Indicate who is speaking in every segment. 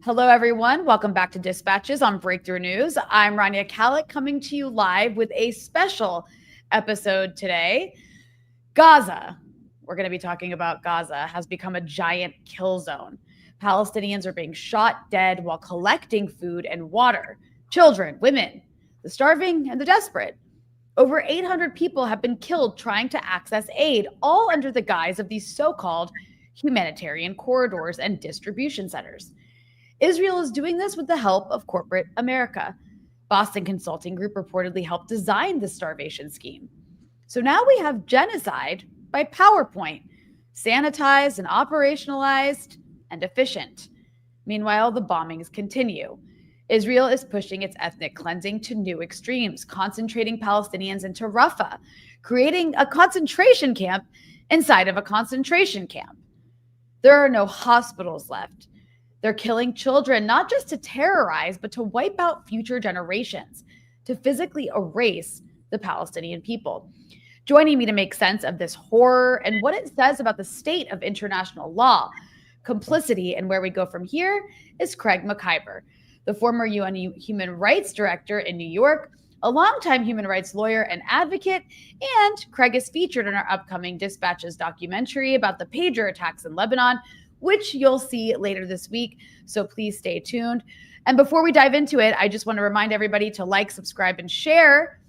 Speaker 1: Hello, everyone. Welcome back to Dispatches on Breakthrough News. I'm Rania Khalek coming to you live with a special episode today. Gaza. We're going to be talking about Gaza has become a giant kill zone. Palestinians are being shot dead while collecting food and water. Children, women, the starving, and the desperate. Over 800 people have been killed trying to access aid, all under the guise of these so-called humanitarian corridors and distribution centers. Israel is doing this with the help of corporate America. Boston Consulting Group reportedly helped design the starvation scheme. So now we have genocide by PowerPoint, sanitized and operationalized and efficient. Meanwhile, the bombings continue. Israel is pushing its ethnic cleansing to new extremes, concentrating Palestinians into Rafah, creating a concentration camp inside of a concentration camp. There are no hospitals left. They're killing children, not just to terrorize, but to wipe out future generations, to physically erase the Palestinian people. Joining me to make sense of this horror and what it says about the state of international law, complicity, and where we go from here is Craig Mokhiber, the former UN Human Rights Director in New York, a longtime human rights lawyer and advocate, and Craig is featured in our upcoming Dispatches documentary about the pager attacks in Lebanon, which you'll see later this week. So please stay tuned. And before we dive into it, I just want to remind everybody to like, subscribe, and share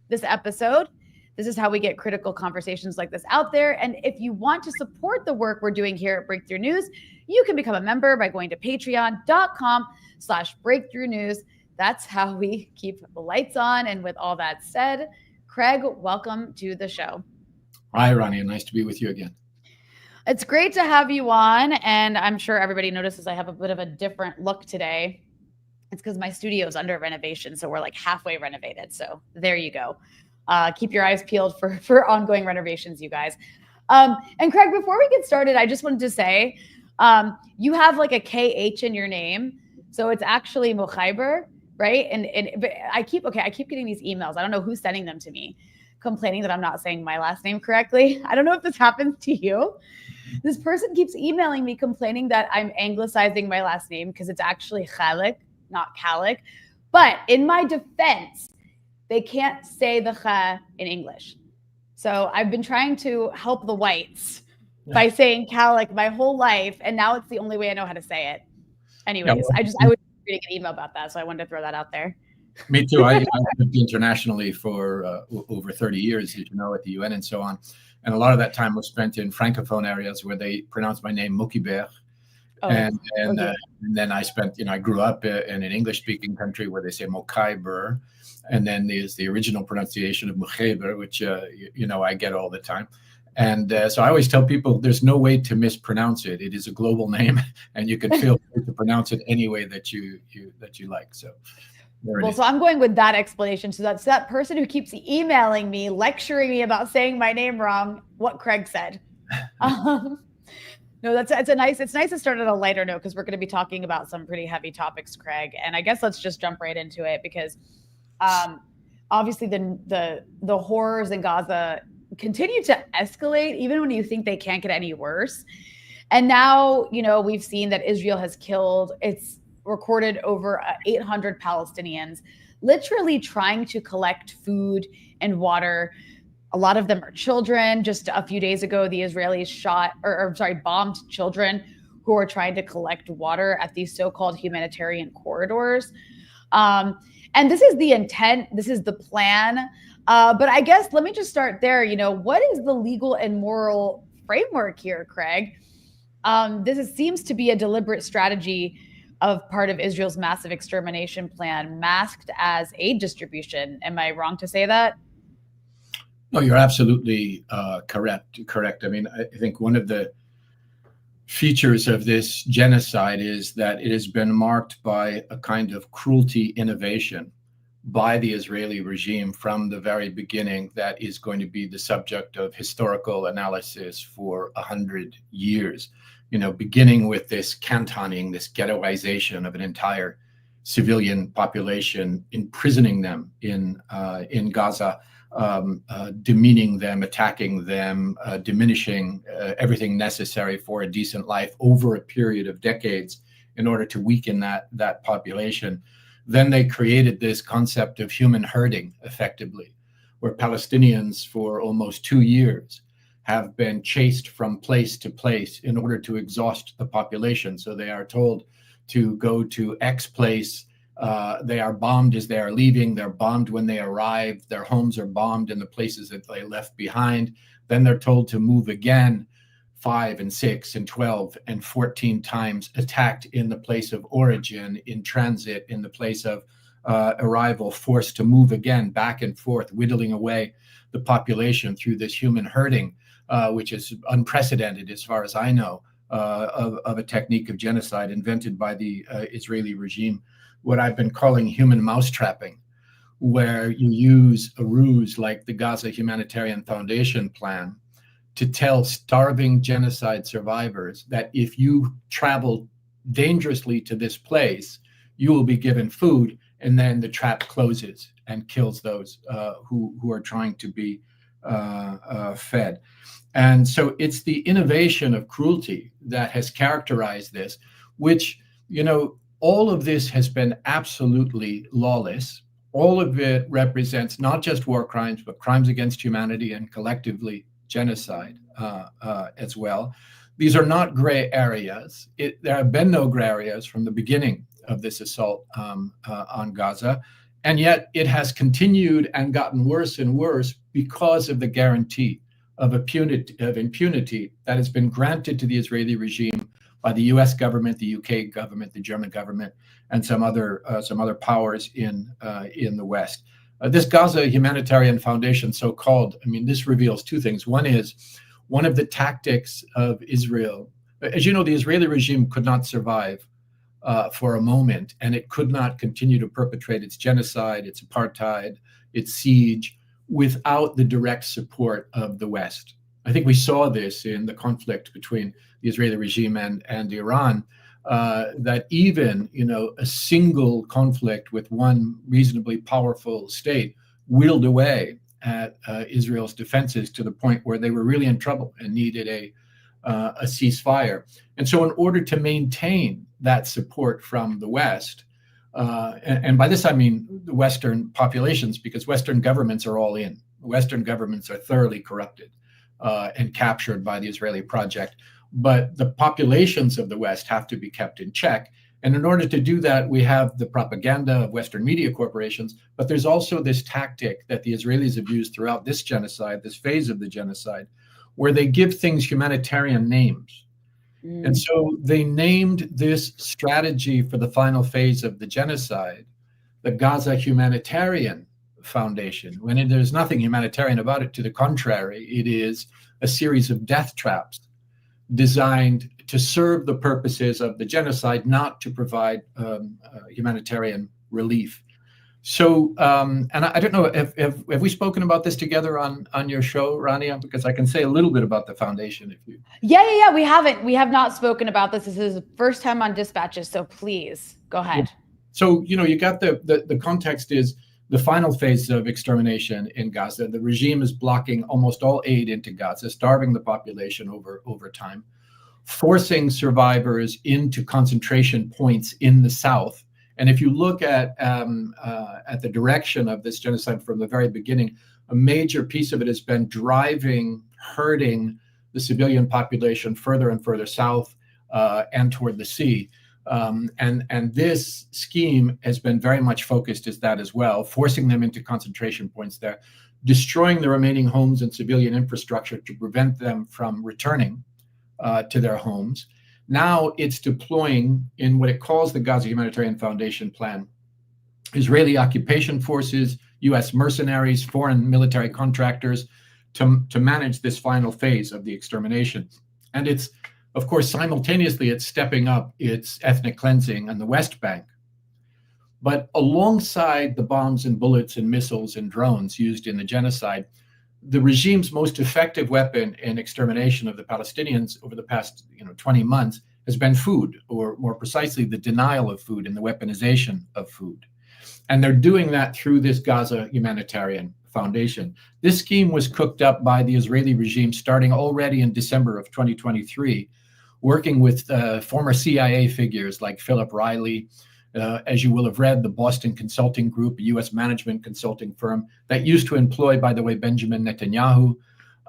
Speaker 1: this episode. This is how we get critical conversations like this out there. And if you want to support the work we're doing here at Breakthrough News, you can become a member by going to patreon.com/Breakthrough News. That's how we keep the lights on. And with all that said, Craig, welcome to the show.
Speaker 2: Hi, Rania. Nice to be with you again.
Speaker 1: It's great to have you on, and I'm sure everybody notices I have a bit of a different look today. It's because my studio is under renovation, so we're like halfway renovated. So there you go. Keep your eyes peeled for ongoing renovations, you guys. And Craig, before we get started, I just wanted to say you have like a KH in your name, so it's actually Mokhiber, right? But I keep getting these emails. I don't know who's sending them to me, complaining that I'm not saying my last name correctly. I don't know if this happens to you. This person keeps emailing me complaining that I'm anglicizing my last name because it's actually Khalek, not Khalek. But in my defense, they can't say the kha in English. So I've been trying to help the whites by saying Khalek my whole life, and now it's the only way I know how to say it. Anyways, I was reading an email about that, so I wanted to throw that out there.
Speaker 2: Me too. I've lived internationally for over 30 years, as you know, at the UN and so on. And a lot of that time was spent in Francophone areas where they pronounce my name Mokhiber. And then I spent, I grew up in an English-speaking country where they say Mokhiber. And then there's the original pronunciation of Mokhiber, which, I get all the time. And so I always tell people there's no way to mispronounce it. It is a global name, and you can feel free to pronounce it any way that you like. So.
Speaker 1: So I'm going with that explanation. So that's that person who keeps emailing me, lecturing me about saying my name wrong, what Craig said. No, it's nice to start at a lighter note because we're going to be talking about some pretty heavy topics, Craig. And I guess let's just jump right into it because obviously the horrors in Gaza continue to escalate even when you think they can't get any worse. And now, we've seen that Israel has killed, it's recorded over 800 Palestinians, literally trying to collect food and water. A lot of them are children. Just a few days ago, the Israelis bombed children who were trying to collect water at these so-called humanitarian corridors. And this is the intent. This is the plan. But I guess let me just start there. What is the legal and moral framework here, Craig? Seems to be a deliberate strategy of part of Israel's massive extermination plan masked as aid distribution. Am I wrong to say that?
Speaker 2: No, you're absolutely correct. I mean, I think one of the features of this genocide is that it has been marked by a kind of cruelty innovation by the Israeli regime from the very beginning that is going to be the subject of historical analysis for 100 years. Beginning with this cantoning, this ghettoization of an entire civilian population, imprisoning them in Gaza, demeaning them, attacking them, diminishing everything necessary for a decent life over a period of decades in order to weaken that population. Then they created this concept of human herding, effectively, where Palestinians for almost 2 years have been chased from place to place in order to exhaust the population. So they are told to go to X place. They are bombed as they are leaving. They're bombed when they arrive. Their homes are bombed in the places that they left behind. Then they're told to move again 5 and 6 and 12 and 14 times, attacked in the place of origin, in transit, in the place of arrival, forced to move again back and forth, whittling away the population through this human herding, which is unprecedented as far as I know, of a technique of genocide invented by the Israeli regime, what I've been calling human mousetrapping, where you use a ruse like the Gaza Humanitarian Foundation plan to tell starving genocide survivors that if you travel dangerously to this place, you will be given food, and then the trap closes and kills those who are trying to be fed. And so it's the innovation of cruelty that has characterized this, which, all of this has been absolutely lawless. All of it represents not just war crimes, but crimes against humanity and collectively genocide as well. These are not gray areas. There have been no gray areas from the beginning of this assault on Gaza. And yet it has continued and gotten worse and worse because of the guarantee of impunity that has been granted to the Israeli regime by the U.S. government, the UK government, the German government, and some other powers in the West. This Gaza Humanitarian Foundation, so-called, this reveals two things. One is one of the tactics of Israel. As you know, the Israeli regime could not survive for a moment, and it could not continue to perpetrate its genocide, its apartheid, its siege, without the direct support of the West. I think we saw this in the conflict between the Israeli regime and Iran, that even a single conflict with one reasonably powerful state whittled away at Israel's defenses to the point where they were really in trouble and needed a ceasefire. And so in order to maintain that support from the West, and by this I mean the Western populations, because Western governments are all in. Western governments are thoroughly corrupted and captured by the Israeli project. But the populations of the West have to be kept in check. And in order to do that, we have the propaganda of Western media corporations, but there's also this tactic that the Israelis have used throughout this genocide, this phase of the genocide, where they give things humanitarian names. And so they named this strategy for the final phase of the genocide the Gaza Humanitarian Foundation, when there's nothing humanitarian about it. To the contrary, it is a series of death traps designed to serve the purposes of the genocide, not to provide humanitarian relief. So, and I don't know, have we spoken about this together on your show, Rania? Because I can say a little bit about the foundation if you.
Speaker 1: Yeah. We haven't. We have not spoken about this. This is the first time on Dispatches. So please go ahead.
Speaker 2: So, you got the context is the final phase of extermination in Gaza. The regime is blocking almost all aid into Gaza, starving the population over time, forcing survivors into concentration points in the south. And if you look at the direction of this genocide from the very beginning, a major piece of it has been herding the civilian population further and further south and toward the sea. And this scheme has been very much focused as that as well, forcing them into concentration points there, destroying the remaining homes and civilian infrastructure to prevent them from returning to their homes. Now it's deploying, in what it calls the Gaza Humanitarian Foundation plan, Israeli occupation forces, U.S. mercenaries, foreign military contractors to manage this final phase of the extermination. And it's, of course, simultaneously, it's stepping up its ethnic cleansing on the West Bank. But alongside the bombs and bullets and missiles and drones used in the genocide, the regime's most effective weapon in extermination of the Palestinians over the past 20 months has been food, or more precisely, the denial of food and the weaponization of food. And they're doing that through this Gaza Humanitarian Foundation. This scheme was cooked up by the Israeli regime starting already in December of 2023, working with former CIA figures like Philip Riley. As you will have read, the Boston Consulting Group, a U.S. management consulting firm that used to employ, by the way, Benjamin Netanyahu.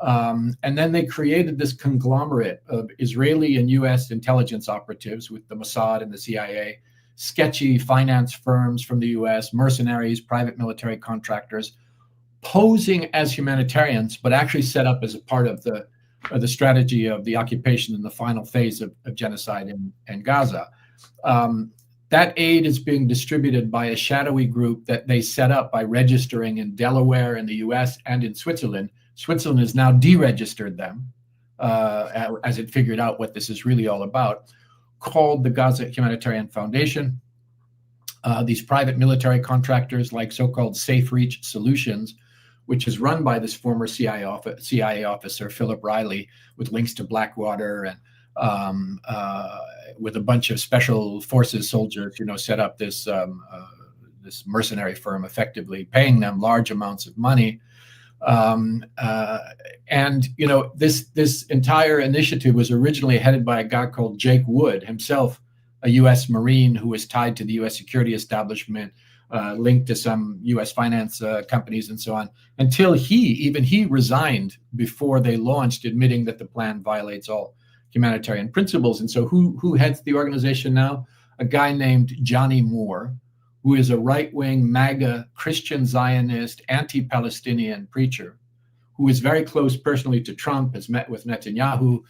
Speaker 2: And then they created this conglomerate of Israeli and U.S. intelligence operatives with the Mossad and the CIA, sketchy finance firms from the U.S., mercenaries, private military contractors, posing as humanitarians, but actually set up as a part of the strategy of the occupation in the final phase of genocide in Gaza. That aid is being distributed by a shadowy group that they set up by registering in Delaware in the US and in Switzerland. Switzerland has now deregistered them as it figured out what this is really all about, called the Gaza Humanitarian Foundation. These private military contractors like so-called Safe Reach Solutions, which is run by this former CIA officer, Philip Riley, with links to Blackwater and with a bunch of special forces soldiers, set up this this mercenary firm, effectively paying them large amounts of money. This entire initiative was originally headed by a guy called Jake Wood, himself a U.S. Marine who was tied to the U.S. security establishment, linked to some U.S. finance companies and so on, until he resigned before they launched, admitting that the plan violates all humanitarian principles. And so who heads the organization now? A guy named Johnny Moore, who is a right-wing MAGA Christian Zionist, anti-Palestinian preacher, who is very close personally to Trump, has met with Netanyahu,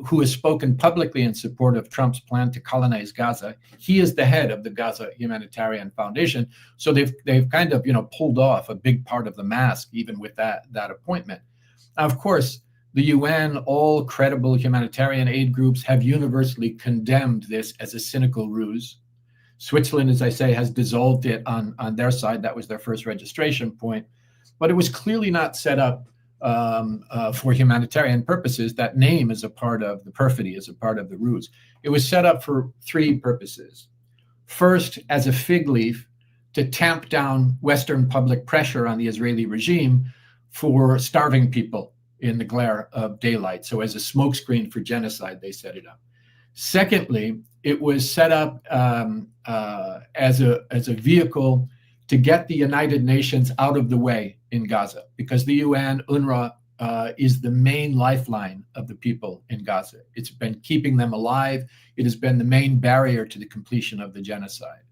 Speaker 2: who has spoken publicly in support of Trump's plan to colonize Gaza. He is the head of the Gaza Humanitarian Foundation. So they've kind of pulled off a big part of the mask, even with that appointment. Now, of course, the UN, all credible humanitarian aid groups have universally condemned this as a cynical ruse. Switzerland, as I say, has dissolved it on their side. That was their first registration point. But it was clearly not set up for humanitarian purposes. That name is a part of the perfidy, is a part of the ruse. It was set up for three purposes. First, as a fig leaf to tamp down Western public pressure on the Israeli regime for starving people in the glare of daylight. So as a smokescreen for genocide, they set it up. Secondly, it was set up as a vehicle to get the United Nations out of the way in Gaza, because the UN, UNRWA, is the main lifeline of the people in Gaza. It's been keeping them alive. It has been the main barrier to the completion of the genocide.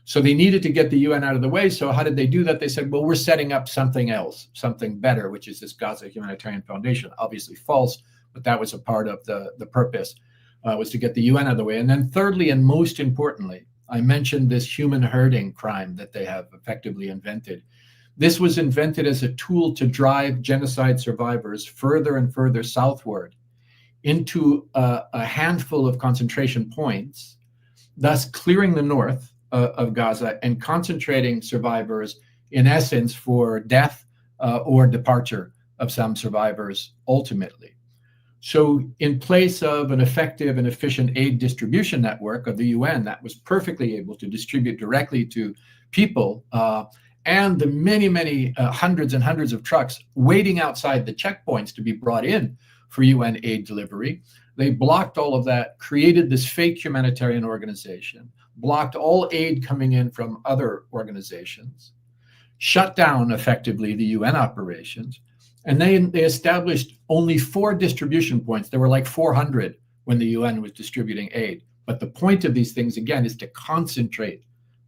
Speaker 2: So they needed to get the UN out of the way. So how did they do that? They said, well, we're setting up something else, something better, which is this Gaza Humanitarian Foundation. Obviously false, but that was a part of the purpose, was to get the UN out of the way. And then thirdly, and most importantly, I mentioned this human herding crime that they have effectively invented. This was invented as a tool to drive genocide survivors further and further southward into a handful of concentration points, thus clearing the north of Gaza and concentrating survivors, in essence, for death or departure of some survivors ultimately. So in place of an effective and efficient aid distribution network of the UN that was perfectly able to distribute directly to people, and the many hundreds and hundreds of trucks waiting outside the checkpoints to be brought in for UN aid delivery, they blocked all of that, created this fake humanitarian organization, blocked all aid coming in from other organizations, shut down effectively the UN operations, and they established only 4 distribution points. There were like 400 when the UN was distributing aid. But the point of these things, again, is to concentrate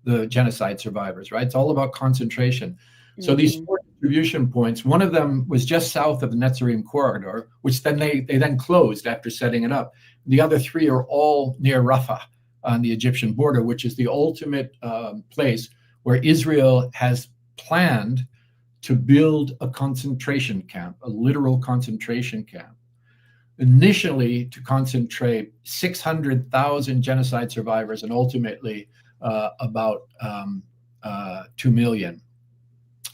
Speaker 2: the genocide survivors, right? It's all about concentration. Mm-hmm. So these 4 distribution points, one of them was just south of the Netzarim corridor, which then they then closed after setting it up. The other 3 are all near Rafah on the Egyptian border, which is the ultimate place where Israel has planned to build a concentration camp, a literal concentration camp, initially to concentrate 600,000 genocide survivors and ultimately about 2 million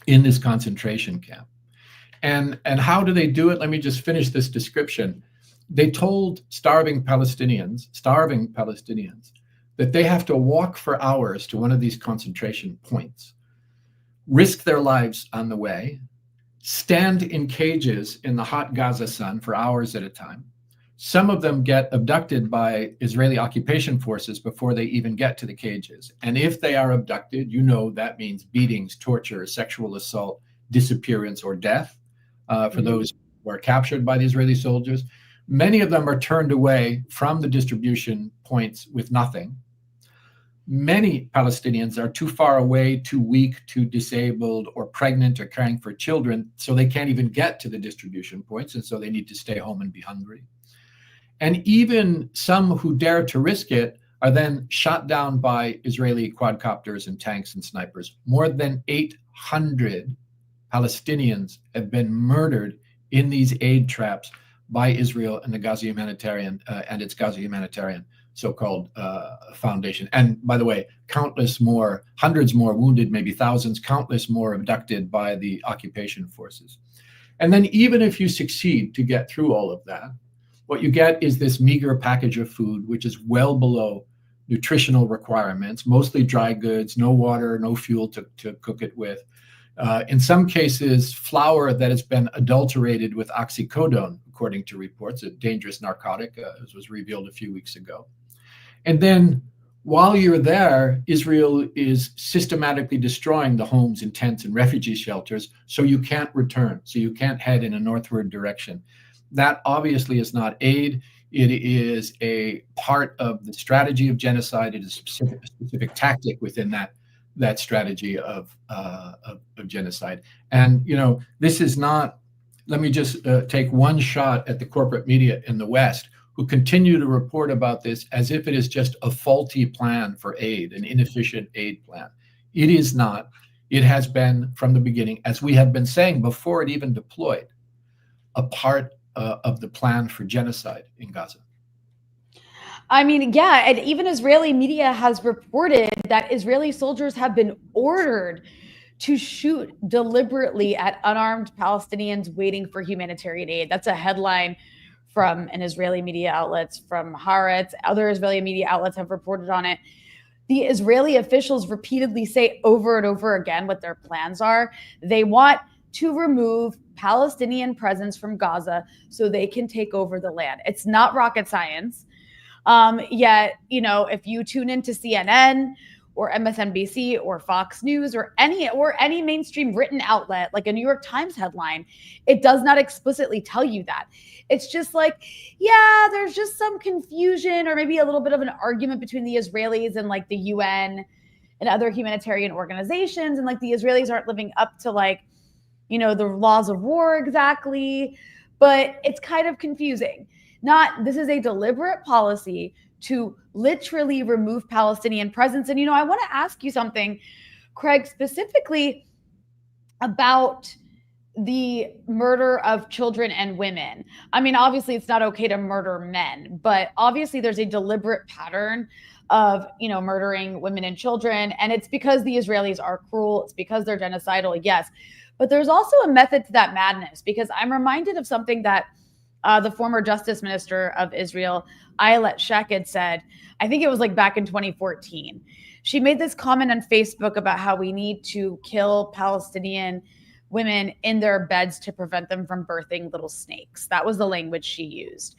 Speaker 2: in this concentration camp. And how do they do it? Let me just finish this description. They told starving Palestinians that they have to walk for hours to one of these concentration points, risk their lives on the way, stand in cages in the hot Gaza sun for hours at a time, some of them get abducted by Israeli occupation forces before they even get to the cages. And if they are abducted, that means beatings, torture, sexual assault, disappearance, or death for those who are captured by the Israeli soldiers. Many of them are turned away from the distribution points with nothing. Many Palestinians are too far away, too weak, too disabled, or pregnant, or caring for children, so they can't even get to the distribution points, and so they need to stay home and be hungry. And even some who dare to risk it are then shot down by Israeli quadcopters and tanks and snipers. More than 800 Palestinians have been murdered in these aid traps by Israel and the Gaza Humanitarian and its Gaza Humanitarian so-called foundation. And by the way, countless more, hundreds more wounded, maybe thousands, countless more abducted by the occupation forces. And then even if you succeed to get through all of that, what you get is this meager package of food, which is well below nutritional requirements, mostly dry goods, no water, no fuel to cook it with. In some cases, flour that has been adulterated with oxycodone, according to reports, a dangerous narcotic, as was revealed a few weeks ago. And then while you're there, Israel is systematically destroying the homes and tents and refugee shelters, so you can't return, so you can't head in a northward direction. That obviously is not aid. It is a part of the strategy of genocide. It is a specific tactic within that strategy of genocide. And this is not. Let me just take one shot at the corporate media in the West, who continue to report about this as if it is just a faulty plan for aid, an inefficient aid plan. It is not. It has been from the beginning, as we have been saying before it even deployed, a part of the plan for genocide in Gaza.
Speaker 1: I mean, yeah, and even Israeli media has reported that Israeli soldiers have been ordered to shoot deliberately at unarmed Palestinians waiting for humanitarian aid. That's a headline from an Israeli media outlets, from Haaretz. Other Israeli media outlets have reported on it. The Israeli officials repeatedly say over and over again what their plans are. They want to remove Palestinian presence from Gaza so they can take over the land. It's not rocket science. Yet, if you tune into CNN or MSNBC or Fox News or any mainstream written outlet, like a New York Times headline, it does not explicitly tell you that. It's just like, yeah, there's just some confusion or maybe a little bit of an argument between the Israelis and like the UN and other humanitarian organizations. And like the Israelis aren't living up to the laws of war exactly, but it's kind of confusing. This is a deliberate policy to literally remove Palestinian presence. And, I want to ask you something, Craig, specifically about the murder of children and women. I mean, obviously it's not okay to murder men, but obviously there's a deliberate pattern of, murdering women and children. And it's because the Israelis are cruel. It's because they're genocidal. Yes. But there's also a method to that madness, because I'm reminded of something that the former justice minister of Israel, Ayelet Shaked, said. I think it was like back in 2014. She made this comment on Facebook about how we need to kill Palestinian women in their beds to prevent them from birthing little snakes. That was the language she used.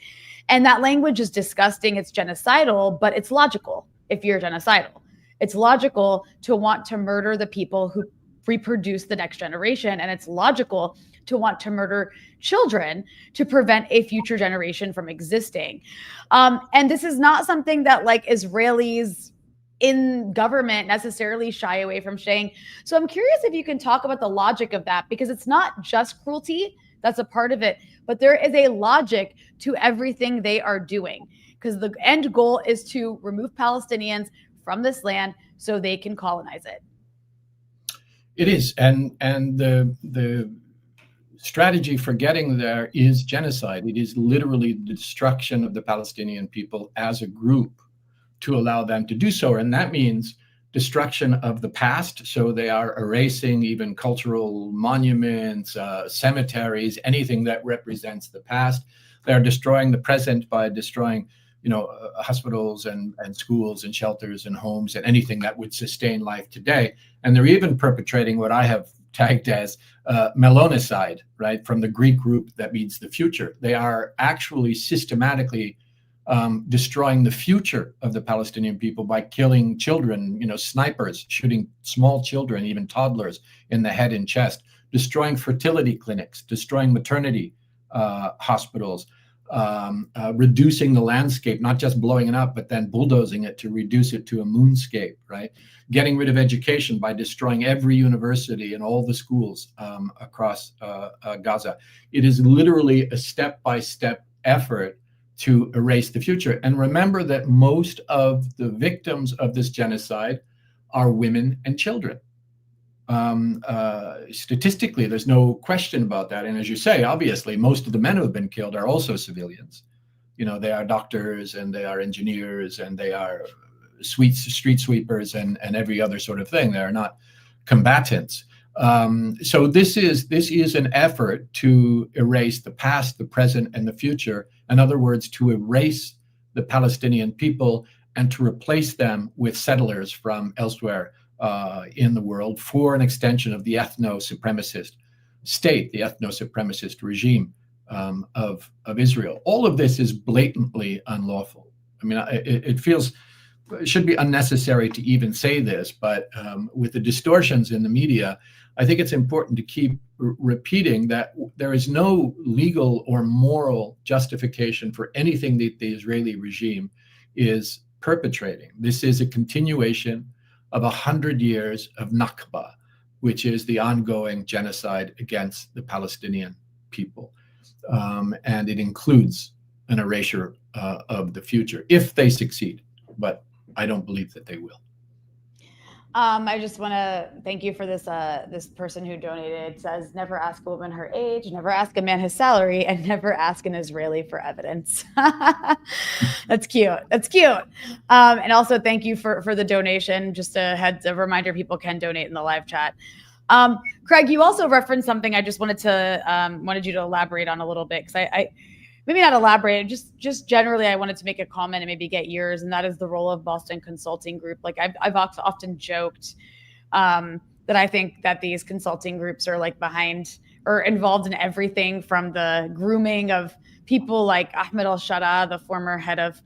Speaker 1: And that language is disgusting. It's genocidal, but it's logical if you're genocidal. It's logical to want to murder the people who reproduce the next generation. And it's logical to want to murder children to prevent a future generation from existing. And this is not something that Israelis in government necessarily shy away from saying. So I'm curious if you can talk about the logic of that, because it's not just cruelty. That's a part of it, but there is a logic to everything they are doing, because the end goal is to remove Palestinians from this land so they can colonize it.
Speaker 2: It is, and the strategy for getting there is genocide. It is literally the destruction of the Palestinian people as a group to allow them to do so, and that means destruction of the past. So they are erasing even cultural monuments, cemeteries, anything that represents the past. They are destroying the present by destroying, hospitals and schools and shelters and homes and anything that would sustain life today. And they're even perpetrating what I have tagged as melonicide, right, from the Greek root that means the future. They are actually systematically destroying the future of the Palestinian people by killing children, snipers, shooting small children, even toddlers, in the head and chest, destroying fertility clinics, destroying maternity hospitals, reducing the landscape, not just blowing it up, but then bulldozing it to reduce it to a moonscape, right? Getting rid of education by destroying every university and all the schools across Gaza. It is literally a step-by-step effort to erase the future. And remember that most of the victims of this genocide are women and children. Statistically, there's no question about that. And as you say, obviously, most of the men who have been killed are also civilians. They are doctors and they are engineers and they are street sweepers and every other sort of thing. They are not combatants. So this is an effort to erase the past, the present, and the future. In other words, to erase the Palestinian people and to replace them with settlers from elsewhere in the world for an extension of the ethno-supremacist state, the ethno-supremacist regime of Israel. All of this is blatantly unlawful. I mean, it should be unnecessary to even say this, but with the distortions in the media, I think it's important to keep repeating that there is no legal or moral justification for anything that the Israeli regime is perpetrating. This is a continuation of 100 years of Nakba, which is the ongoing genocide against the Palestinian people. And it includes an erasure of the future, if they succeed. But I don't believe that they will.
Speaker 1: I just want to thank you for this. This person who donated says, never ask a woman her age, never ask a man his salary, and never ask an Israeli for evidence. That's cute. That's cute. And also thank you for the donation. Just a reminder, people can donate in the live chat. Craig, you also referenced something I just wanted you to elaborate on a little bit, because I maybe not elaborate, just generally, I wanted to make a comment and maybe get yours, and that is the role of Boston Consulting Group. Like I've often joked that I think that these consulting groups are like behind or involved in everything from the grooming of people like Ahmed al-Shara, the former head of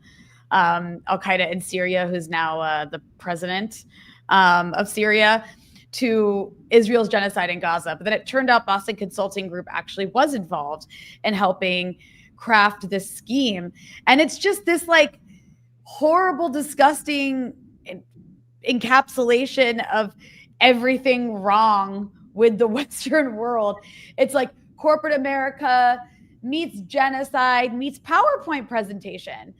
Speaker 1: al-Qaeda in Syria, who's now the president of Syria, to Israel's genocide in Gaza. But then it turned out Boston Consulting Group actually was involved in helping craft this scheme. And it's just this like horrible, disgusting encapsulation of everything wrong with the Western world. It's like corporate America meets genocide meets PowerPoint presentation.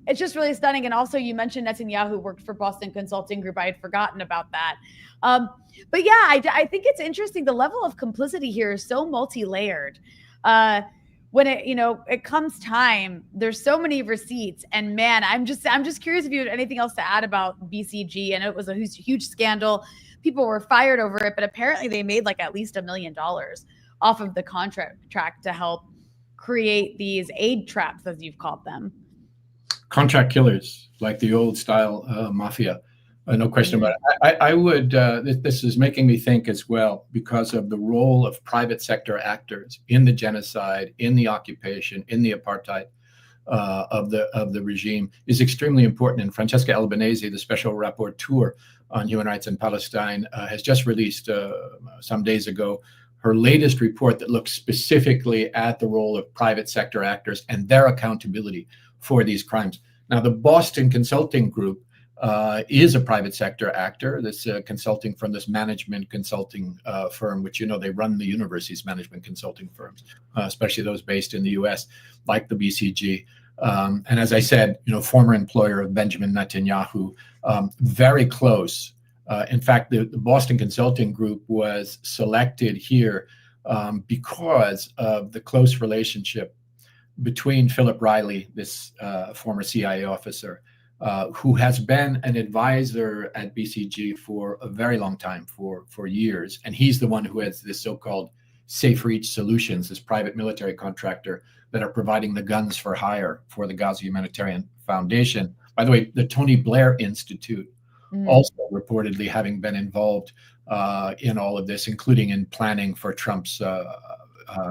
Speaker 1: It's just really stunning. And also you mentioned Netanyahu worked for Boston Consulting Group. I had forgotten about that. But yeah, I think it's interesting. The level of complicity here is so multi-layered. When it comes time, there's so many receipts, and man, I'm just curious if you had anything else to add about BCG. And it was a huge scandal. People were fired over it, but apparently they made like at least $1 million off of the contract to help create these aid traps, as you've called them.
Speaker 2: Contract killers, like the old style mafia. No question about it. I would, this is making me think as well, because of the role of private sector actors in the genocide, in the occupation, in the apartheid of the regime, is extremely important. And Francesca Albanese, the special rapporteur on human rights in Palestine, has just released some days ago her latest report that looks specifically at the role of private sector actors and their accountability for these crimes. Now, the Boston Consulting Group is a private sector actor. This consulting from this management consulting firm, which, they run the universities, management consulting firms, especially those based in the US, like the BCG. And as I said, former employer of Benjamin Netanyahu, very close. In fact, the Boston Consulting Group was selected here because of the close relationship between Philip Riley, this former CIA officer, who has been an advisor at BCG for a very long time, for years. And he's the one who has this so-called Safe Reach Solutions, this private military contractor that are providing the guns for hire for the Gaza Humanitarian Foundation. By the way, the Tony Blair Institute also reportedly having been involved in all of this, including in planning for Trump's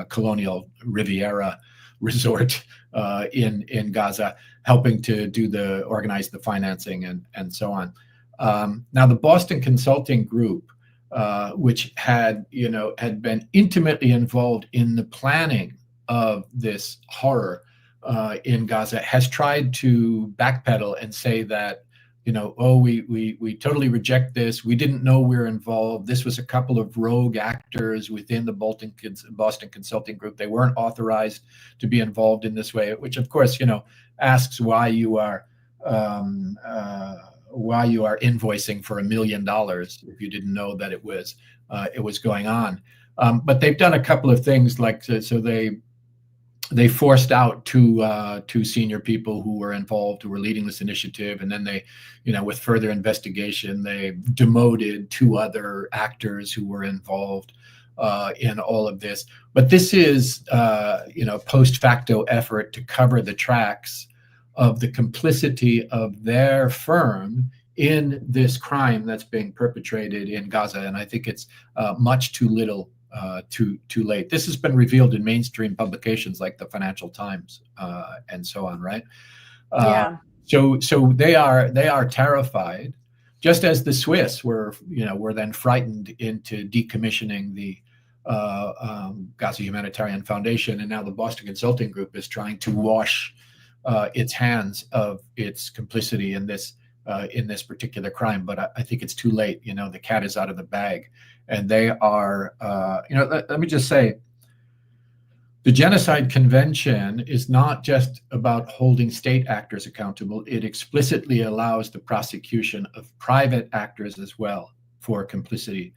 Speaker 2: colonial Riviera resort in Gaza, helping to organize the financing and so on. Now, the Boston Consulting Group, which had been intimately involved in the planning of this horror in Gaza, has tried to backpedal and say that, we totally reject this. We didn't know we were involved. This was a couple of rogue actors within the Boston Consulting Group. They weren't authorized to be involved in this way, which of course, asks why you are invoicing for $1 million if you didn't know that it was going on. But they've done a couple of things, like so they forced out two senior people who were involved, who were leading this initiative, and then they, with further investigation, they demoted 2 other actors who were involved in all of this. But this is post facto effort to cover the tracks of the complicity of their firm in this crime that's being perpetrated in Gaza. And I think it's much too little, too late. This has been revealed in mainstream publications like the Financial Times and so on, right?
Speaker 1: Yeah.
Speaker 2: So they are terrified, just as the Swiss were then frightened into decommissioning the Gaza Humanitarian Foundation, and now the Boston Consulting Group is trying to wash its hands of its complicity in this particular crime. But I think it's too late. The cat is out of the bag. And they are, let me just say, the Genocide Convention is not just about holding state actors accountable. It explicitly allows the prosecution of private actors as well for complicity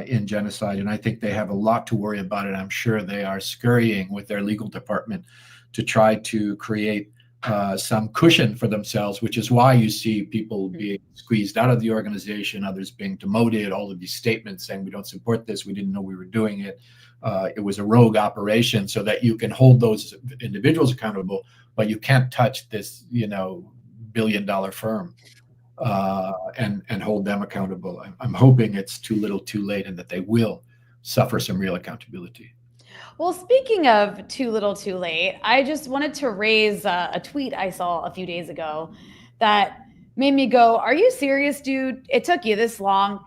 Speaker 2: in genocide. And I think they have a lot to worry about it. I'm sure they are scurrying with their legal department to try to create some cushion for themselves, which is why you see people being squeezed out of the organization, others being demoted, all of these statements saying we don't support this, we didn't know we were doing it, it was a rogue operation, so that you can hold those individuals accountable, but you can't touch this billion-dollar firm and hold them accountable. I'm hoping it's too little too late, and that they will suffer some real accountability.
Speaker 1: Well, speaking of too little too late, I just wanted to raise a tweet I saw a few days ago that made me go, are you serious, dude? It took you this long?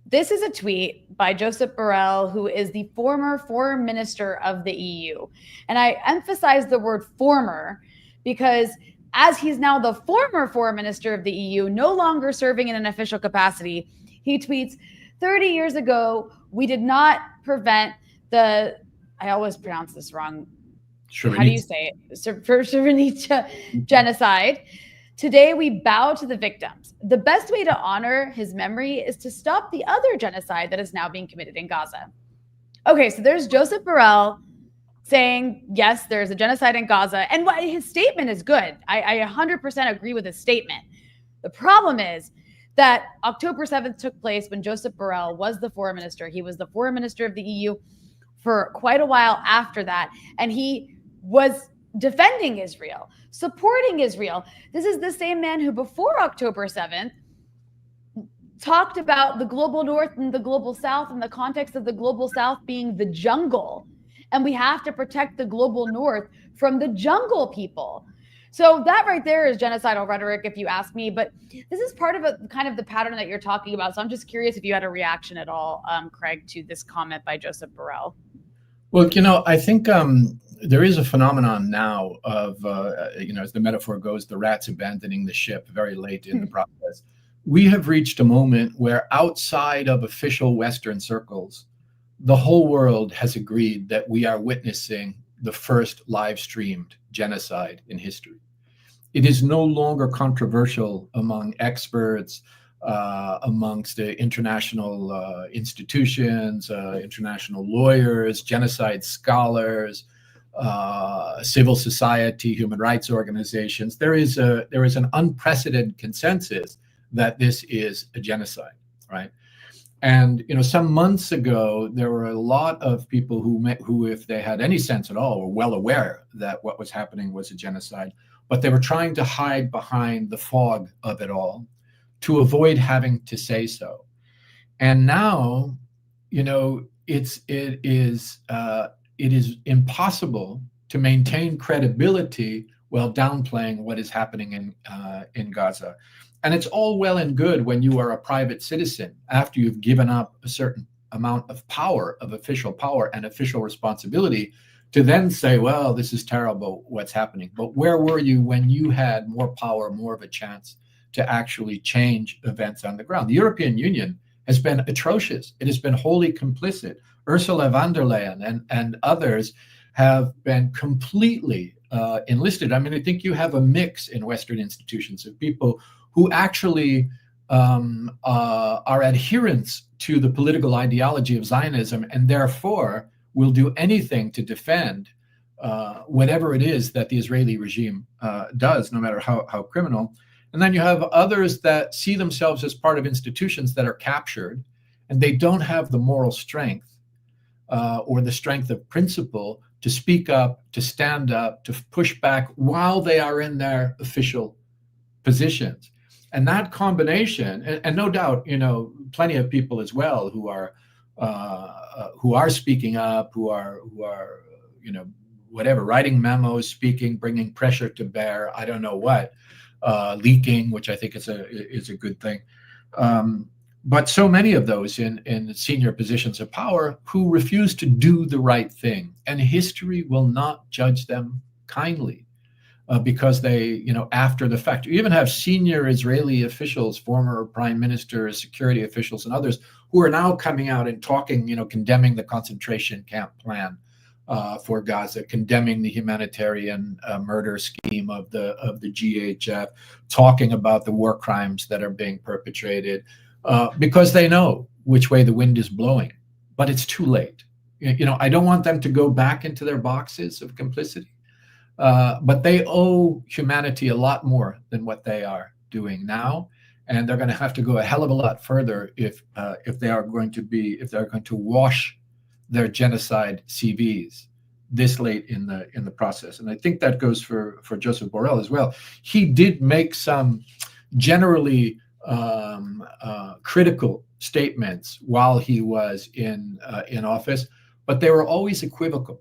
Speaker 1: This is a tweet by Joseph Burell, who is the former foreign minister of the EU. And I emphasize the word former because as he's now the former foreign minister of the EU, no longer serving in an official capacity, he tweets, 30 years ago, we did not prevent the, I always pronounce this wrong. Srebrenica. How do you say it? Srebrenica genocide. Today, we bow to the victims. The best way to honor his memory is to stop the other genocide that is now being committed in Gaza. Okay, so there's Joseph Burell saying, yes, there's a genocide in Gaza. And his statement is good. I 100% agree with his statement. The problem is that October 7th took place when Joseph Burell was the foreign minister. He was the foreign minister of the EU for quite a while after that. And he was defending Israel, supporting Israel. This is the same man who before October 7th talked about the global north and the global south in the context of the global south being the jungle. And we have to protect the global north from the jungle people. So that right there is genocidal rhetoric, if you ask me. But this is part of a kind of the pattern that you're talking about. So I'm just curious if you had a reaction at all, Craig, to this comment by Joseph Burell.
Speaker 2: Well, I think there is a phenomenon now of, as the metaphor goes, the rats abandoning the ship very late in the process. We have reached a moment where outside of official Western circles, the whole world has agreed that we are witnessing the first live streamed genocide in history. It is no longer controversial among experts, amongst the international institutions, international lawyers, genocide scholars, civil society, human rights organizations. There is an unprecedented consensus that this is a genocide, right? And some months ago, there were a lot of people who, if they had any sense at all, were well aware that what was happening was a genocide, but they were trying to hide behind the fog of it all, to avoid having to say so. And now, it is impossible to maintain credibility while downplaying what is happening in Gaza. And it's all well and good when you are a private citizen after you've given up a certain amount of power, of official power and official responsibility, to then say, well, this is terrible, what's happening. But where were you when you had more power, more of a chance to actually change events on the ground? The European Union has been atrocious. It has been wholly complicit. Ursula von der Leyen and others have been completely enlisted. I mean, I think you have a mix in Western institutions of people who actually are adherents to the political ideology of Zionism and therefore will do anything to defend whatever it is that the Israeli regime does, no matter how criminal. And then you have others that see themselves as part of institutions that are captured, and they don't have the moral strength or the strength of principle to speak up, to stand up, to push back while they are in their official positions. And that combination, and no doubt, plenty of people as well who are speaking up, who are whatever, writing memos, speaking, bringing pressure to bear, I don't know what, leaking, which I think is a good thing. But so many of those in senior positions of power who refuse to do the right thing, and history will not judge them kindly. Because they, after the fact, you even have senior Israeli officials, former prime ministers, security officials, and others who are now coming out and talking, condemning the concentration camp plan for Gaza, condemning the humanitarian murder scheme of the GHF, talking about the war crimes that are being perpetrated, because they know which way the wind is blowing. But it's too late. I don't want them to go back into their boxes of complicity. But they owe humanity a lot more than what they are doing now, and they're going to have to go a hell of a lot further if they are going to wash their genocide CVs this late in the process. And I think that goes for Joseph Burell as well. He did make some generally critical statements while he was in office, but they were always equivocal.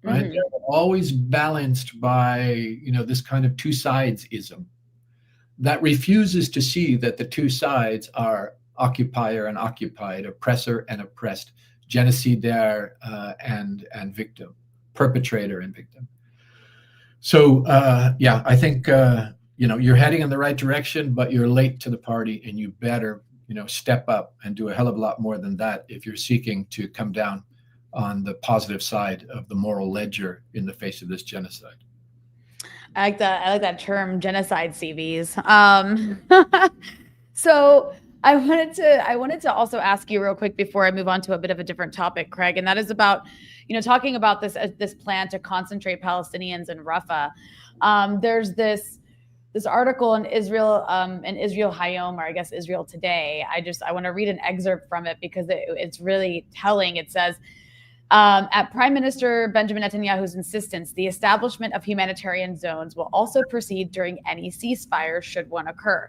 Speaker 2: Right? Mm-hmm. They're always balanced by, this kind of two sides-ism that refuses to see that the two sides are occupier and occupied, oppressor and oppressed, genocidaire and victim, perpetrator and victim. So, I think, you're heading in the right direction, but you're late to the party, and you better, step up and do a hell of a lot more than that if you're seeking to come down on the positive side of the moral ledger in the face of this genocide.
Speaker 1: I like that term, genocide CVs. So I wanted to also ask you real quick before I move on to a bit of a different topic, Craig, and that is about, talking about this plan to concentrate Palestinians in Rafah. There's this article in Israel Hayom, or I guess Israel Today. I want to read an excerpt from it because it's really telling. It says, at Prime Minister Benjamin Netanyahu's insistence, the establishment of humanitarian zones will also proceed during any ceasefire should one occur.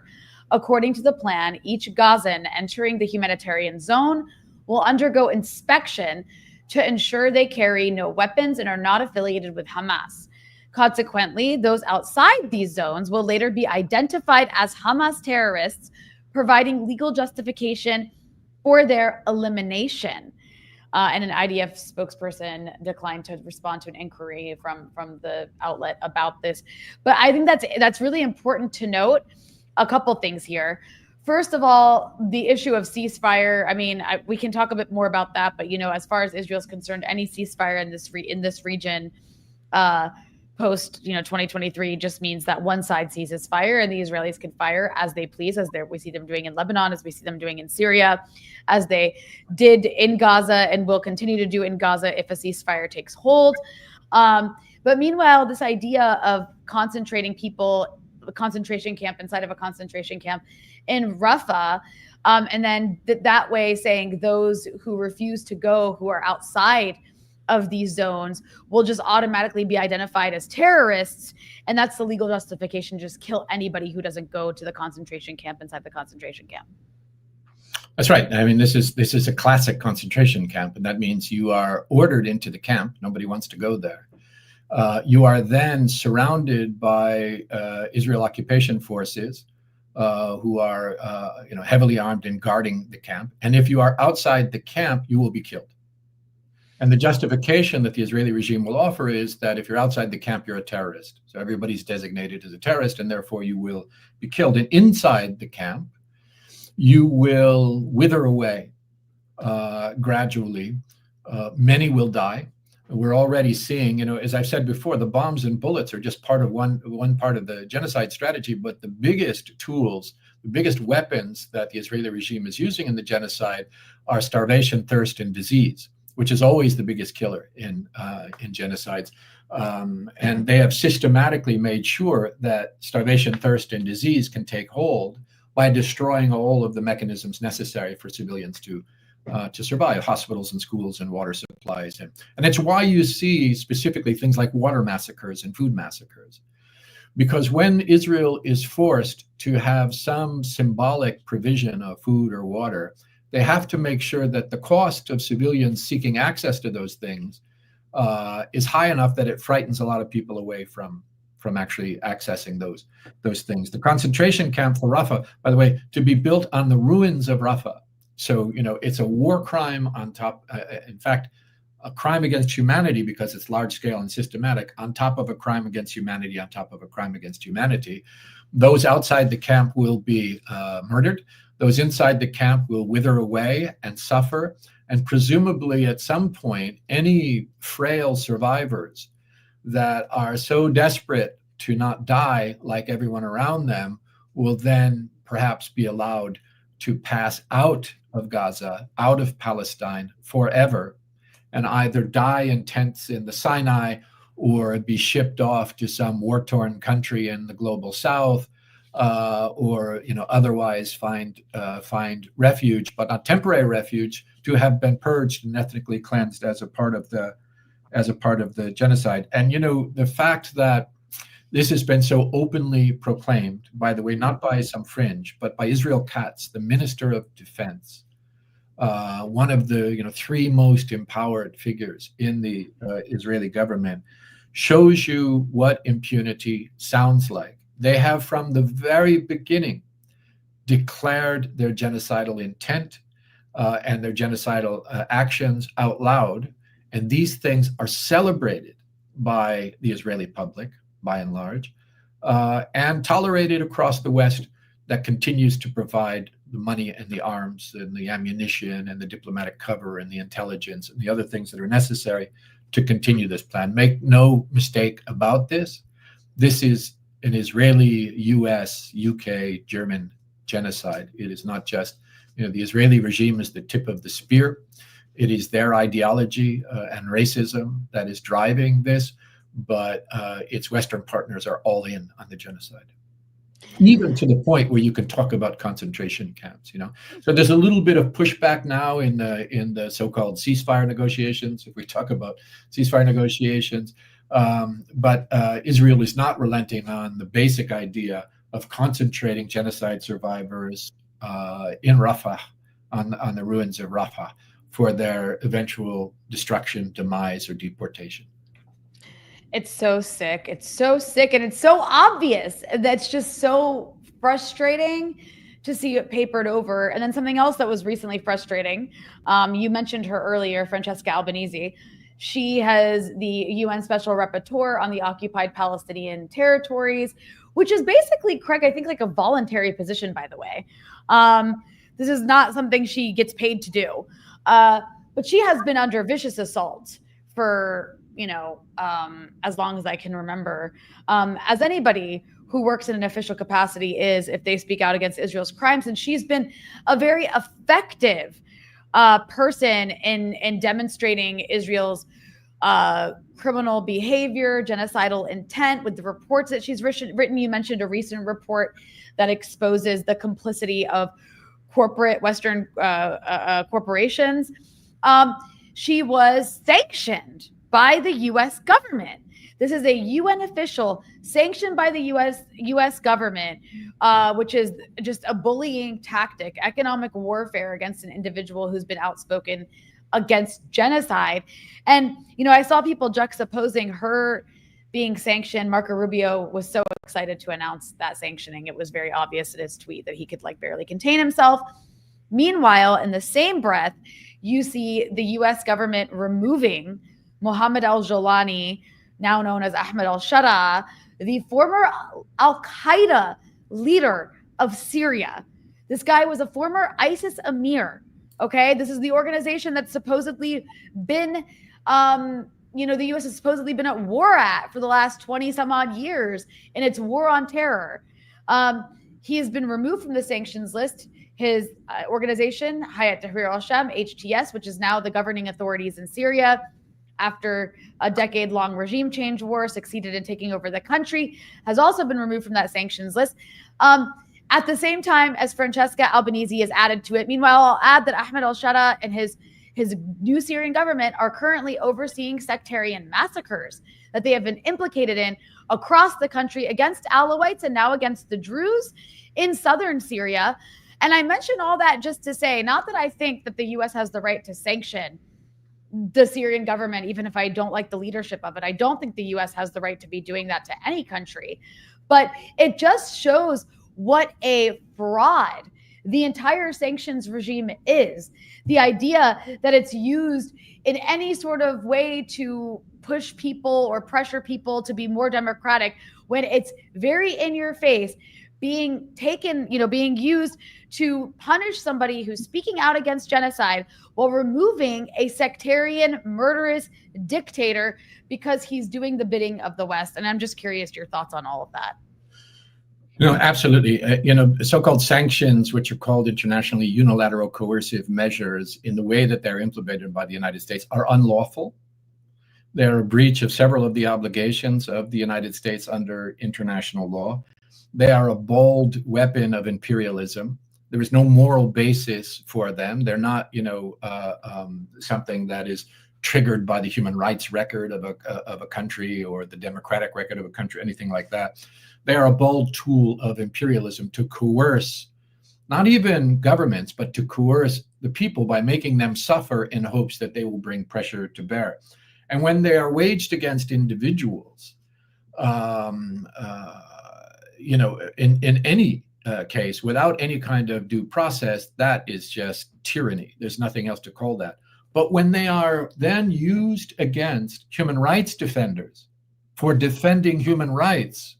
Speaker 1: According to the plan, each Gazan entering the humanitarian zone will undergo inspection to ensure they carry no weapons and are not affiliated with Hamas. Consequently, those outside these zones will later be identified as Hamas terrorists, providing legal justification for their elimination. And an IDF spokesperson declined to respond to an inquiry from the outlet about this. But I think that's really important to note a couple things here. First of all, the issue of ceasefire. I mean, we can talk a bit more about that, but as far as Israel is concerned, any ceasefire in this region post 2023 just means that one side ceases fire and the Israelis can fire as they please, as we see them doing in Lebanon, as we see them doing in Syria, as they did in Gaza and will continue to do in Gaza if a ceasefire takes hold. But meanwhile, this idea of concentrating people, a concentration camp inside of a concentration camp in Rafah, and then that way saying those who refuse to go, who are outside of these zones will just automatically be identified as terrorists, and that's the legal justification to just kill anybody who doesn't go to the concentration camp inside the concentration camp.
Speaker 2: That's right. I mean, this is a classic concentration camp, and that means you are ordered into the camp. Nobody wants to go there. You are then surrounded by Israel occupation forces who are heavily armed and guarding the camp. And if you are outside the camp, you will be killed. And the justification that the Israeli regime will offer is that if you're outside the camp, you're a terrorist. So everybody's designated as a terrorist, and therefore you will be killed. And inside the camp, you will wither away gradually. Many will die. We're already seeing, as I've said before, the bombs and bullets are just part of one part of the genocide strategy, but the biggest tools, the biggest weapons that the Israeli regime is using in the genocide are starvation, thirst, and disease, which is always the biggest killer in genocides. And they have systematically made sure that starvation, thirst, and disease can take hold by destroying all of the mechanisms necessary for civilians to survive, hospitals and schools and water supplies. And it's why you see specifically things like water massacres and food massacres. Because when Israel is forced to have some symbolic provision of food or water, they have to make sure that the cost of civilians seeking access to those things is high enough that it frightens a lot of people away from actually accessing those things. The concentration camp for Rafah, by the way, to be built on the ruins of Rafah. So, it's a war crime on top, in fact, a crime against humanity because it's large scale and systematic on top of a crime against humanity, on top of a crime against humanity. Those outside the camp will be murdered. Those inside the camp will wither away and suffer. And presumably at some point, any frail survivors that are so desperate to not die like everyone around them will then perhaps be allowed to pass out of Gaza, out of Palestine forever, and either die in tents in the Sinai or be shipped off to some war-torn country in the global south, or otherwise find refuge, but not temporary refuge, to have been purged and ethnically cleansed as a part of the genocide. And the fact that this has been so openly proclaimed, by the way, not by some fringe, but by Israel Katz, the Minister of Defense, one of the three most empowered figures in the Israeli government, shows you what impunity sounds like. They have from the very beginning declared their genocidal intent and their genocidal actions out loud. And these things are celebrated by the Israeli public, by and large, and tolerated across the West that continues to provide the money and the arms and the ammunition and the diplomatic cover and the intelligence and the other things that are necessary to continue this plan. Make no mistake about this. This is an Israeli, US, UK, German genocide. It is not just, the Israeli regime is the tip of the spear. It is their ideology and racism that is driving this, but its Western partners are all in on the genocide, even to the point where you can talk about concentration camps. So there's a little bit of pushback now in the so-called ceasefire negotiations, if we talk about ceasefire negotiations, but Israel is not relenting on the basic idea of concentrating genocide survivors in Rafah, on the ruins of Rafah, for their eventual destruction, demise, or deportation.
Speaker 1: It's so sick. It's so sick, and it's so obvious. That's just so frustrating to see it papered over. And then something else that was recently frustrating, you mentioned her earlier, Francesca Albanese. She has the UN Special Rapporteur on the occupied Palestinian territories, which is basically, Craig, I think like a voluntary position, by the way. This is not something she gets paid to do. But she has been under vicious assault for, as long as I can remember, as anybody who works in an official capacity is, if they speak out against Israel's crimes. And she's been a very effective person in demonstrating Israel's criminal behavior, genocidal intent with the reports that she's written. You mentioned a recent report that exposes the complicity of corporate Western corporations. she was sanctioned by the US government. This is a UN official sanctioned by the US government, which is just a bullying tactic, economic warfare against an individual who's been outspoken against genocide. And, I saw people juxtaposing her being sanctioned. Marco Rubio was so excited to announce that sanctioning. It was very obvious in his tweet that he could barely contain himself. Meanwhile, in the same breath, you see the US government removing Mohammed al-Jolani, now known as Ahmed al-Shara, the former al-Qaeda leader of Syria. This guy was a former ISIS emir. Okay, this is the organization that's supposedly been, the U.S. has supposedly been at war for the last 20 some odd years in its war on terror. He has been removed from the sanctions list. His organization, Hayat Tahrir al-Sham, HTS, which is now the governing authorities in Syria, after a decade-long regime change war, succeeded in taking over the country, has also been removed from that sanctions list. At the same time as Francesca Albanese is added to it. Meanwhile, I'll add that Ahmed al-Shara and his new Syrian government are currently overseeing sectarian massacres that they have been implicated in across the country against Alawites and now against the Druze in southern Syria. And I mention all that just to say, not that I think that the U.S. has the right to sanction the Syrian government, even if I don't like the leadership of it. I don't think the U.S. has the right to be doing that to any country. But it just shows what a fraud the entire sanctions regime is. The idea that it's used in any sort of way to push people or pressure people to be more democratic, when it's very in your face, being taken, being used to punish somebody who's speaking out against genocide while removing a sectarian, murderous dictator because he's doing the bidding of the West. And I'm just curious your thoughts on all of that.
Speaker 2: Absolutely. So-called sanctions, which are called internationally unilateral coercive measures, in the way that they're implemented by the United States, are unlawful. They're a breach of several of the obligations of the United States under international law. They are a bold weapon of imperialism. There is no moral basis for them. They're not, something that is triggered by the human rights record of a country or the democratic record of a country, anything like that. They are a bold tool of imperialism to coerce, not even governments, but to coerce the people by making them suffer in hopes that they will bring pressure to bear. And when they are waged against individuals, in any case, without any kind of due process, that is just tyranny. There's nothing else to call that. But when they are then used against human rights defenders for defending human rights,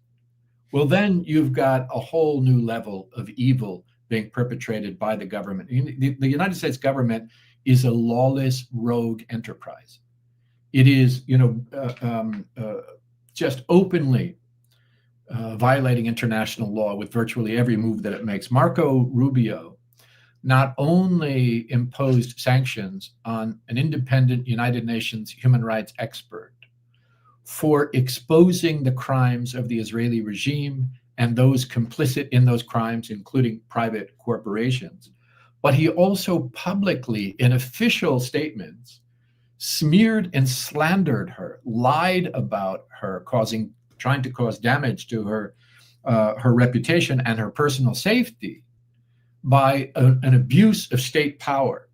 Speaker 2: well, then you've got a whole new level of evil being perpetrated by the government. The United States government is a lawless rogue enterprise. It is, just openly violating international law with virtually every move that it makes. Marco Rubio not only imposed sanctions on an independent United Nations human rights expert for exposing the crimes of the Israeli regime and those complicit in those crimes, including private corporations, but he also publicly, in official statements, smeared and slandered her, lied about her, trying to cause damage to her reputation and her personal safety by an abuse of state power.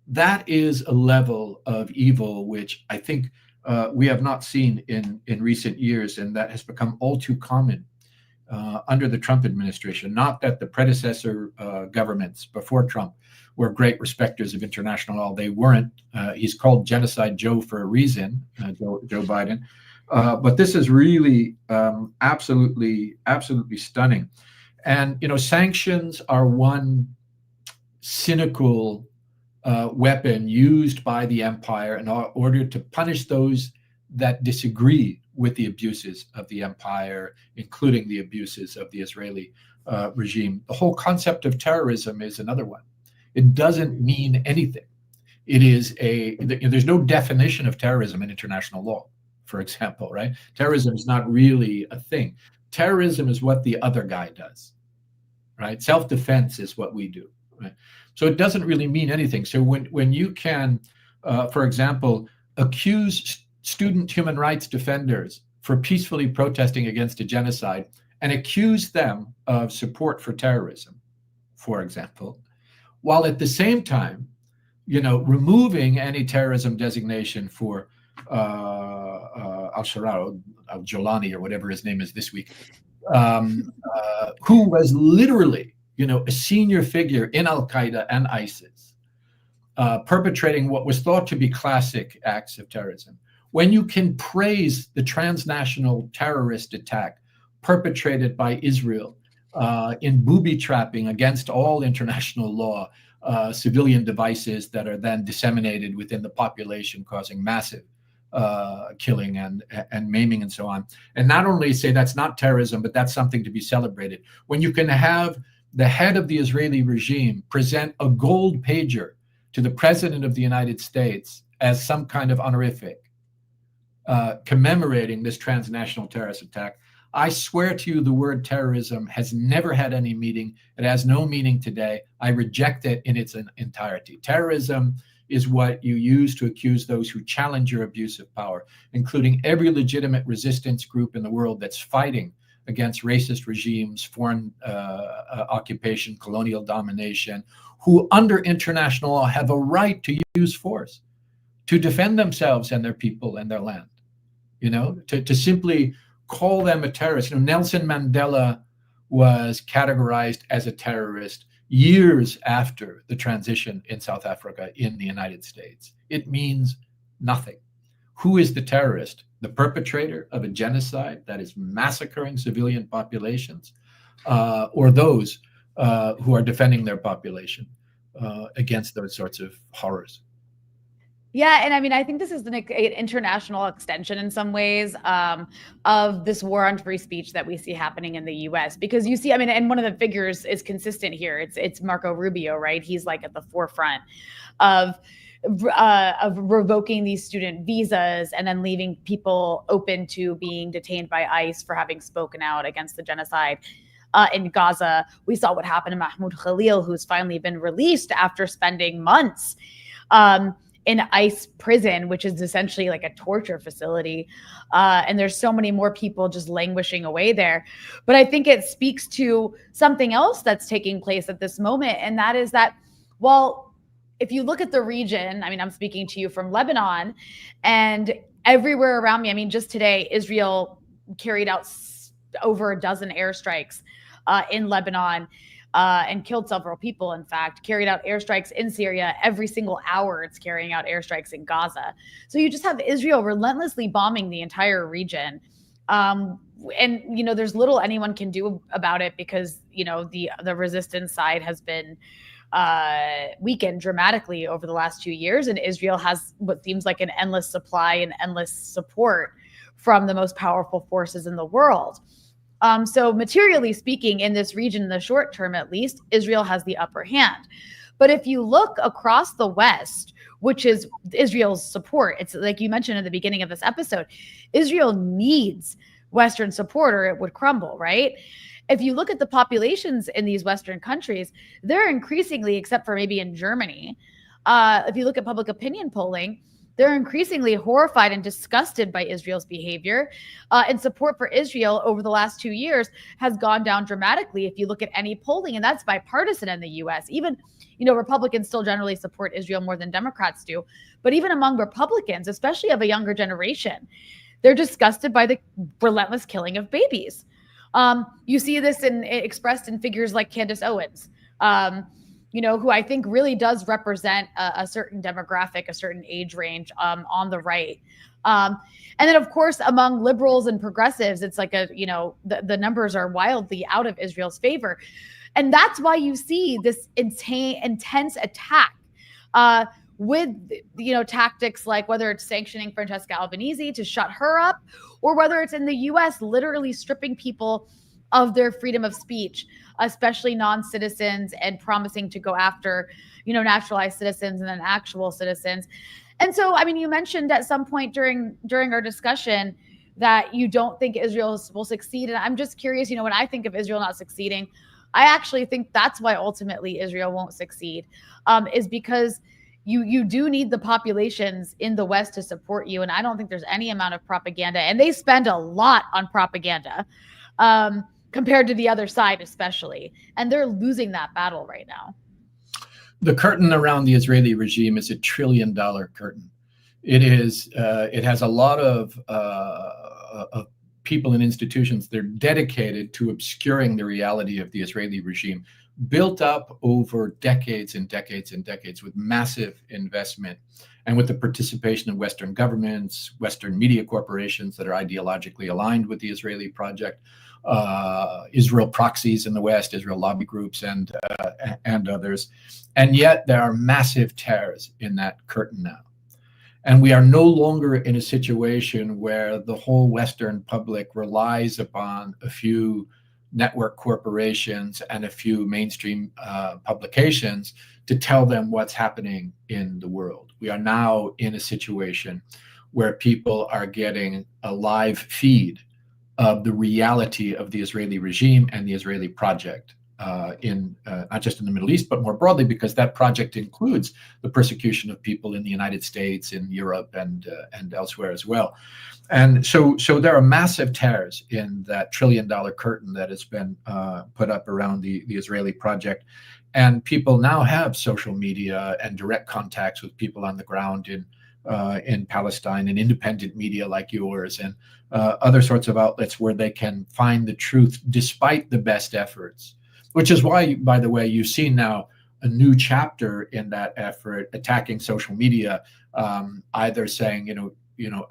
Speaker 2: That is a level of evil which I think we have not seen in recent years, and that has become all too common under the Trump administration. Not that the predecessor governments before Trump were great respecters of international law. They weren't. He's called Genocide Joe for a reason, Joe Biden. But this is really absolutely stunning. And, sanctions are one cynical weapon used by the empire in order to punish those that disagree with the abuses of the empire, including the abuses of the Israeli regime. The whole concept of terrorism is another one. It doesn't mean anything. It is there's no definition of terrorism in international law, for example, right? Terrorism is not really a thing. Terrorism is what the other guy does, right? Self-defense is what we do, right? So it doesn't really mean anything. So when you can for example, accuse student human rights defenders for peacefully protesting against a genocide and accuse them of support for terrorism, for example, while at the same time, removing any terrorism designation for al-Sharar, al-Jolani, or whatever his name is this week, who was literally, a senior figure in al-Qaeda and ISIS, perpetrating what was thought to be classic acts of terrorism. When you can praise the transnational terrorist attack perpetrated by Israel in booby trapping against all international law, civilian devices that are then disseminated within the population, causing massive killing and maiming and so on. And not only say that's not terrorism, but that's something to be celebrated. When you can have the head of the Israeli regime present a gold pager to the president of the United States as some kind of honorific, commemorating this transnational terrorist attack, I swear to you, the word terrorism has never had any meaning. It has no meaning today. I reject it in its entirety. Terrorism is what you use to accuse those who challenge your abuse of power, including every legitimate resistance group in the world that's fighting against racist regimes, foreign occupation, colonial domination, who under international law have a right to use force to defend themselves and their people and their land. To simply call them a terrorist. Nelson Mandela was categorized as a terrorist years after the transition in South Africa in the United States. It means nothing. Who is the terrorist? The perpetrator of a genocide that is massacring civilian populations, or those who are defending their population against those sorts of horrors?
Speaker 1: Yeah, and I mean, I think this is an international extension in some ways of this war on free speech that we see happening in the U.S. Because you see, I mean, and one of the figures is consistent here. It's Marco Rubio, right? He's like at the forefront of revoking these student visas and then leaving people open to being detained by ICE for having spoken out against the genocide in Gaza. We saw what happened to Mahmoud Khalil, who's finally been released after spending months in ICE prison, which is essentially like a torture facility. And there's so many more people just languishing away there. But I think it speaks to something else that's taking place at this moment. And that is that, well, if you look at the region, I mean, I'm speaking to you from Lebanon, and everywhere around me, I mean, just today, Israel carried out over a dozen airstrikes in Lebanon, and killed several people, in fact, carried out airstrikes in Syria. Every single hour, it's carrying out airstrikes in Gaza. So you just have Israel relentlessly bombing the entire region. And, there's little anyone can do about it because, the resistance side has been weakened dramatically over the last 2 years. And Israel has what seems like an endless supply and endless support from the most powerful forces in the world. So materially speaking, in this region, in the short term at least, Israel has the upper hand. But if you look across the West, which is Israel's support, it's like you mentioned at the beginning of this episode, Israel needs Western support or it would crumble, right? If you look at the populations in these Western countries, they're increasingly, except for maybe in Germany, if you look at public opinion polling, they're increasingly horrified and disgusted by Israel's behavior, and support for Israel over the last 2 years has gone down dramatically. If you look at any polling, and that's bipartisan in the U.S., even, Republicans still generally support Israel more than Democrats do. But even among Republicans, especially of a younger generation, they're disgusted by the relentless killing of babies. You see this expressed in figures like Candace Owens, who I think really does represent a certain demographic, a certain age range on the right. And then, of course, among liberals and progressives, it's like the numbers are wildly out of Israel's favor. And that's why you see this intense attack with, tactics like whether it's sanctioning Francesca Albanese to shut her up, or whether it's in the U.S. literally stripping people of their freedom of speech, especially non-citizens, and promising to go after, naturalized citizens and then actual citizens. And so, I mean, you mentioned at some point during our discussion that you don't think Israel will succeed. And I'm just curious, when I think of Israel not succeeding, I actually think that's why ultimately Israel won't succeed, is because you do need the populations in the West to support you. And I don't think there's any amount of propaganda. And they spend a lot on propaganda compared to the other side, especially. And they're losing that battle right now.
Speaker 2: The curtain around the Israeli regime is $1 trillion curtain. It is. It has a lot of people and institutions that are dedicated to obscuring the reality of the Israeli regime, built up over decades and decades and decades with massive investment and with the participation of Western governments, Western media corporations that are ideologically aligned with the Israeli project, Israel proxies in the West, Israel lobby groups, and others. And yet there are massive tears in that curtain now. And we are no longer in a situation where the whole Western public relies upon a few network corporations and a few mainstream publications to tell them what's happening in the world. We are now in a situation where people are getting a live feed of the reality of the Israeli regime and the Israeli project in not just in the Middle East, but more broadly, because that project includes the persecution of people in the United States, in Europe, and elsewhere as well. And so there are massive tears in that $1 trillion curtain that has been put up around the Israeli project. And people now have social media and direct contacts with people on the ground in Palestine, and independent media like yours, and other sorts of outlets where they can find the truth despite the best efforts. Which is why, by the way, you've seen now a new chapter in that effort attacking social media, either saying,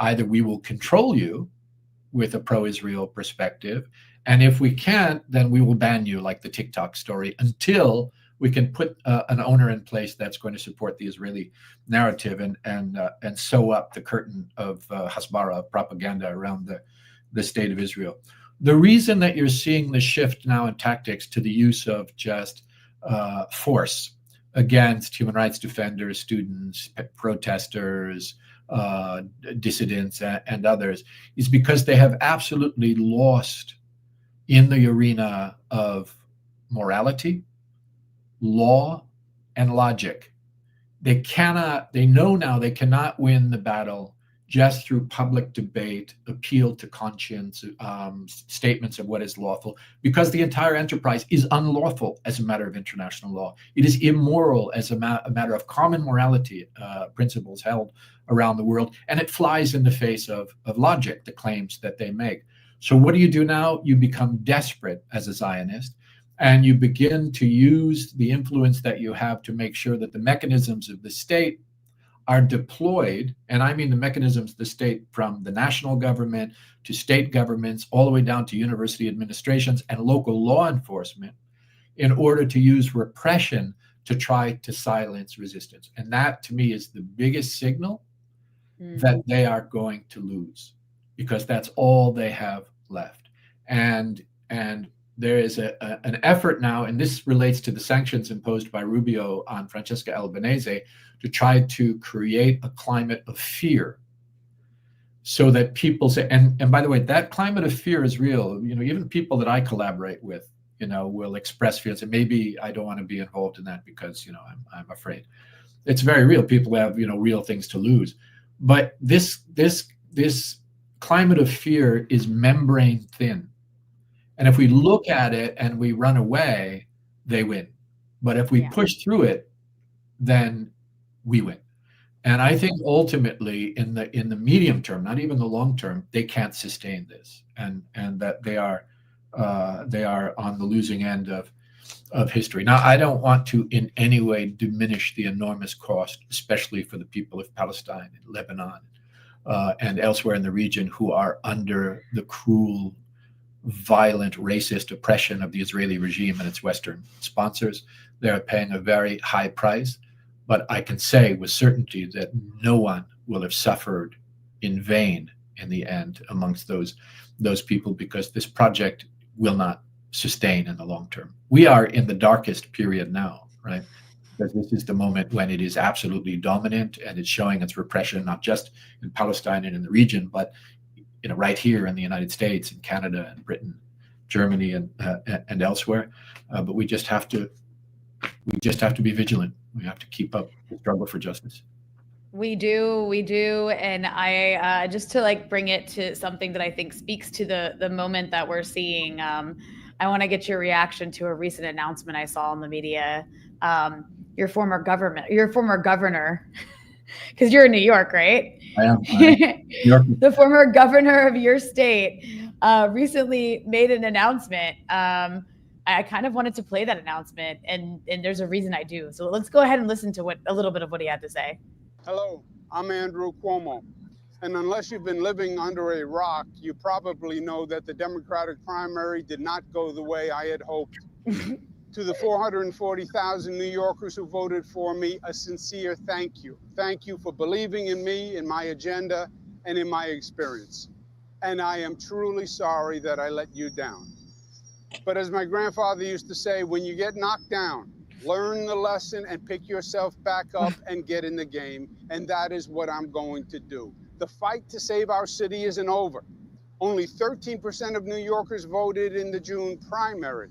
Speaker 2: either we will control you with a pro-Israel perspective, and if we can't, then we will ban you, like the TikTok story, until we can put an owner in place that's going to support the Israeli narrative and sew up the curtain of Hasbara propaganda around the state of Israel. The reason that you're seeing the shift now in tactics to the use of just force against human rights defenders, students, protesters, dissidents, and others is because they have absolutely lost in the arena of morality, law, and logic. They know now they cannot win the battle just through public debate, appeal to conscience, statements of what is lawful, because the entire enterprise is unlawful as a matter of international law. It is immoral as a matter of common morality principles held around the world, and it flies in the face of logic, the claims that they make. So what do you do now? You become desperate as a Zionist, and you begin to use the influence that you have to make sure that the mechanisms of the state are deployed, and I mean the mechanisms of the state, from the national government to state governments, all the way down to university administrations and local law enforcement, in order to use repression to try to silence resistance. And that, to me, is the biggest signal that they are going to lose, because that's all they have left. And there is an effort now, and this relates to the sanctions imposed by Rubio on Francesca Albanese, to try to create a climate of fear, so that people say, and by the way, that climate of fear is real. Even people that I collaborate with, will express fear and say, maybe I don't want to be involved in that because, I'm afraid. It's very real. People have, real things to lose. But this climate of fear is membrane thin. And if we look at it and we run away, they win. But if we push through it, then we win. And I think ultimately in the medium term, not even the long term, they can't sustain this, and that they are on the losing end of history. Now, I don't want to in any way diminish the enormous cost, especially for the people of Palestine and Lebanon and elsewhere in the region, who are under the cruel, violent, racist oppression of the Israeli regime and its Western sponsors. They're paying a very high price. But I can say with certainty that no one will have suffered in vain in the end amongst those people, because this project will not sustain in the long term. We are in the darkest period now, right? Because this is the moment when it is absolutely dominant, and it's showing its repression, not just in Palestine and in the region, but right here in the United States and Canada and Britain, Germany and elsewhere. But we just have to we just have to be vigilant. We have to keep up the struggle for justice.
Speaker 1: We do. And I just to like bring it to something that I think speaks to the moment that we're seeing. I want to get your reaction to a recent announcement I saw in the media. Your former governor, because you're in New York, right?
Speaker 2: I am. New York.
Speaker 1: The former governor of your state recently made an announcement. I kind of wanted to play that announcement, and there's a reason I do. So let's go ahead and listen to a little bit of what he had to say.
Speaker 3: Hello, I'm Andrew Cuomo. And unless you've been living under a rock, you probably know that the Democratic primary did not go the way I had hoped. To the 440,000 New Yorkers who voted for me, a sincere thank you. Thank you for believing in me, in my agenda, and in my experience. And I am truly sorry that I let you down. But as my grandfather used to say, when you get knocked down, learn the lesson and pick yourself back up and get in the game. And that is what I'm going to do. The fight to save our city isn't over. Only 13% of New Yorkers voted in the June primary.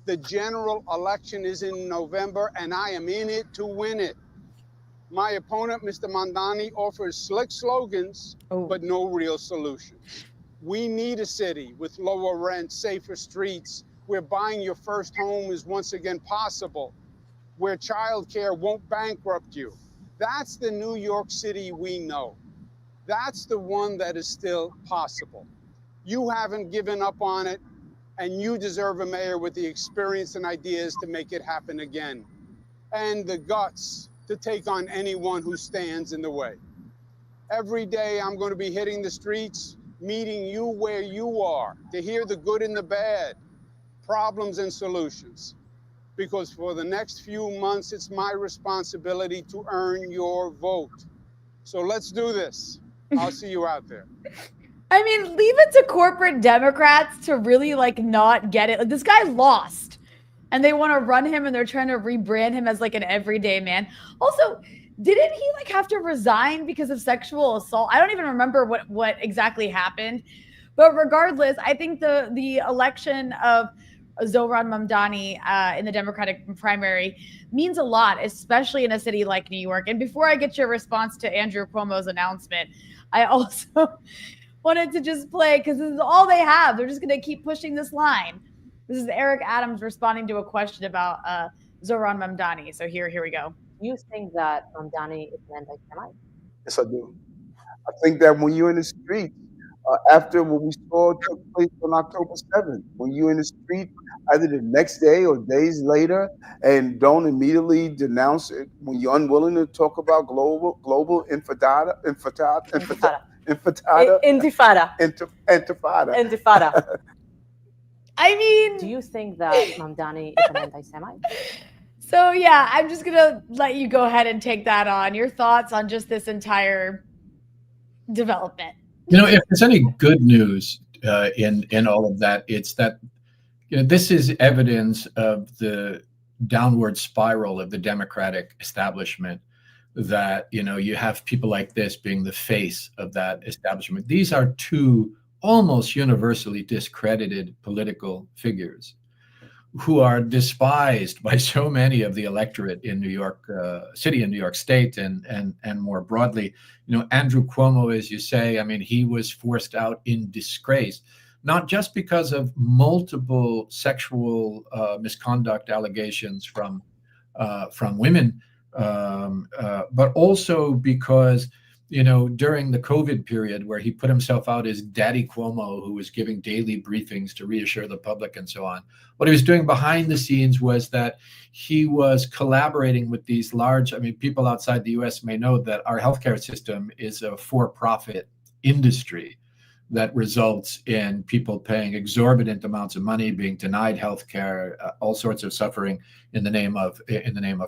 Speaker 3: The general election is in November, and I am in it to win it. My opponent, Mr. Mamdani, offers slick slogans, but no real solutions. We need a city with lower rent, safer streets, where buying your first home is once again possible, where childcare won't bankrupt you. That's the New York City we know. That's the one that is still possible. You haven't given up on it, and you deserve a mayor with the experience and ideas to make it happen again, and the guts to take on anyone who stands in the way. Every day I'm going to be hitting the streets, meeting you where you are, to hear the good and the bad, problems and solutions. Because for the next few months, it's my responsibility to earn your vote. So let's do this. I'll see you out there.
Speaker 1: I mean, leave it to corporate Democrats to really like not get it. Like, this guy lost and they want to run him and they're trying to rebrand him as like an everyday man. Also, didn't he like have to resign because of sexual assault? I don't even remember what exactly happened. But regardless, I think the election of Zohran Mamdani in the Democratic primary means a lot, especially in a city like New York. And before I get your response to Andrew Cuomo's announcement, I also wanted to just play, because this is all they have. They're just going to keep pushing this line. This is Eric Adams responding to a question about Zohran Mamdani. So here we go.
Speaker 4: You think that Mamdani is an anti-Semite?
Speaker 5: Yes, I do. I think that when you're in the street, after what we saw took place on October 7th, when you're in the street, either the next day or days later, and don't immediately denounce it, when you're unwilling to talk about global intifada.
Speaker 1: I mean,
Speaker 4: do you think that Mamdani is an anti-Semite?
Speaker 1: So yeah, I'm just gonna let you go ahead and take that on. Your thoughts on just this entire development.
Speaker 2: You know, if there's any good news in all of that, it's that, you know, this is evidence of the downward spiral of the Democratic establishment, that, you know, you have people like this being the face of that establishment. These are two almost universally discredited political figures who are despised by so many of the electorate in New York City and New York State, and more broadly. You know, Andrew Cuomo, as you say, I mean, he was forced out in disgrace, not just because of multiple sexual misconduct allegations from women, but also because, you know, during the COVID period, where he put himself out as Daddy Cuomo, who was giving daily briefings to reassure the public and so on, what he was doing behind the scenes was that he was collaborating with these large, I mean, people outside the US may know that our healthcare system is a for-profit industry that results in people paying exorbitant amounts of money, being denied healthcare, all sorts of suffering in the name of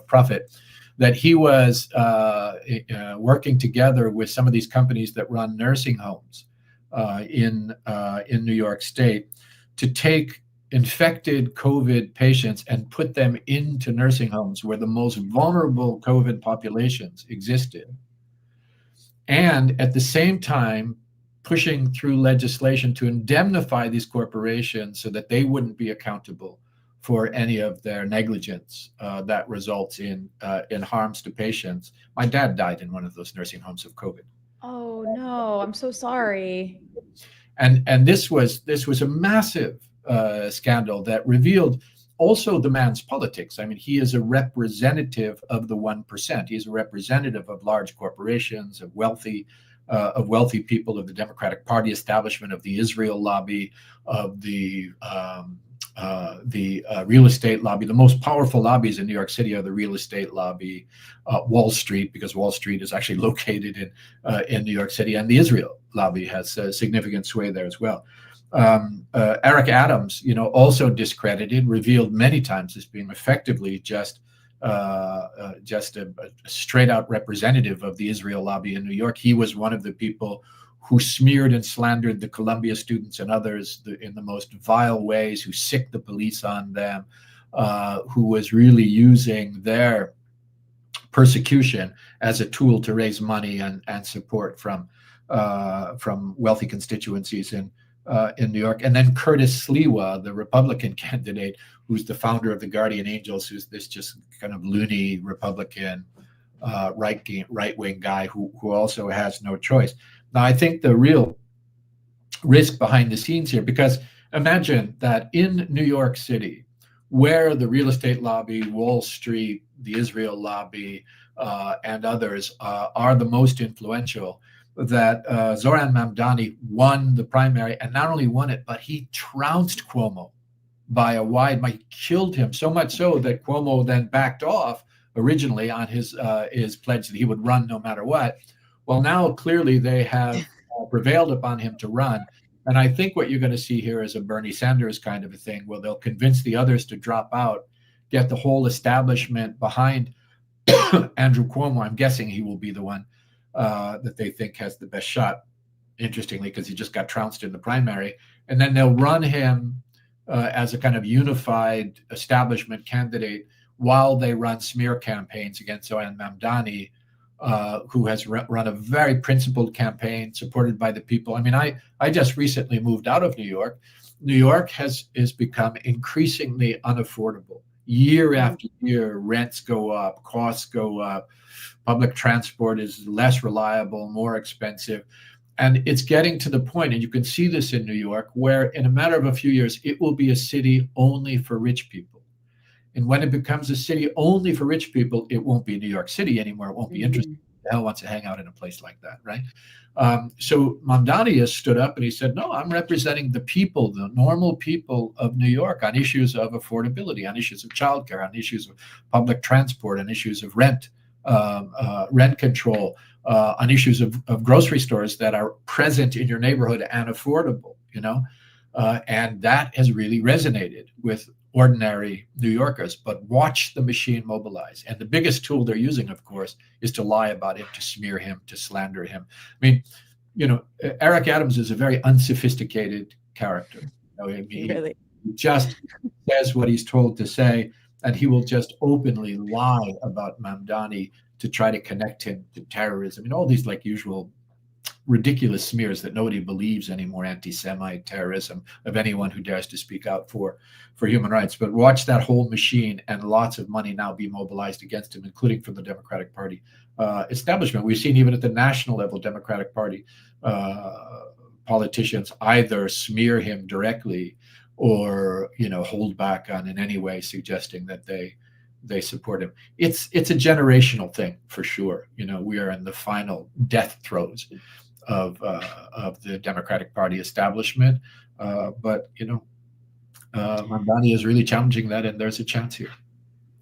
Speaker 2: profit. That he was working together with some of these companies that run nursing homes in New York State to take infected COVID patients and put them into nursing homes where the most vulnerable COVID populations existed. And at the same time, pushing through legislation to indemnify these corporations so that they wouldn't be accountable for any of their negligence that results in harms to patients. My dad died in one of those nursing homes of COVID.
Speaker 1: Oh no, I'm so sorry.
Speaker 2: And this was a massive scandal that revealed also the man's politics. I mean, he is a representative of the 1%. He's a representative of large corporations, of wealthy people, of the Democratic Party establishment, of the Israel lobby, of the real estate lobby. The most powerful lobbies in New York City are the real estate lobby, Wall Street, because Wall Street is actually located in New York City, and the Israel lobby has a significant sway there as well. Eric Adams, also discredited, revealed many times as being effectively just a straight out representative of the Israel lobby in New York. He was one of the people who smeared and slandered the Columbia students and others in the most vile ways, who sicked the police on them, who was really using their persecution as a tool to raise money and support from wealthy constituencies in New York. And then Curtis Sliwa, the Republican candidate, who's the founder of the Guardian Angels, who's this just kind of loony Republican right-wing guy who also has no choice. Now, I think the real risk behind the scenes here, because imagine that in New York City, where the real estate lobby, Wall Street, the Israel lobby, and others are the most influential, that Zohran Mamdani won the primary, and not only won it, but he trounced Cuomo by a wide margin. He killed him, so much so that Cuomo then backed off originally on his pledge that he would run no matter what. Well, now clearly they have prevailed upon him to run. And I think what you're going to see here is a Bernie Sanders kind of a thing, where they'll convince the others to drop out, get the whole establishment behind Andrew Cuomo. I'm guessing he will be the one that they think has the best shot, interestingly, because he just got trounced in the primary. And then they'll run him as a kind of unified establishment candidate while they run smear campaigns against Zohran Mamdani, who has run a very principled campaign supported by the people. I mean, I just recently moved out of New York. New York has become increasingly unaffordable. Year after year, rents go up, costs go up, public transport is less reliable, more expensive. And it's getting to the point, and you can see this in New York, where in a matter of a few years, it will be a city only for rich people. And when it becomes a city only for rich people, it won't be New York City anymore. It won't be interesting. Who the hell wants to hang out in a place like that, right? So Mamdani has stood up and he said, no, I'm representing the people, the normal people of New York, on issues of affordability, on issues of childcare, on issues of public transport, on issues of rent control, on issues of grocery stores that are present in your neighborhood and affordable, and that has really resonated with ordinary New Yorkers. But watch the machine mobilize. And the biggest tool they're using, of course, is to lie about him, to smear him, to slander him. I mean, Eric Adams is a very unsophisticated character.
Speaker 1: Really?
Speaker 2: He just says what he's told to say, and he will just openly lie about Mamdani to try to connect him to terrorism. I mean, all these usual ridiculous smears that nobody believes anymore, anti-Semite, terrorism, of anyone who dares to speak out for human rights. But watch that whole machine, and lots of money now be mobilized against him, including from the Democratic Party establishment. We've seen even at the national level, Democratic Party politicians either smear him directly or hold back on in any way suggesting that they support him. It's a generational thing for sure. We are in the final death throes of the Democratic Party establishment, but Mamdani is really challenging that, and there's a chance here.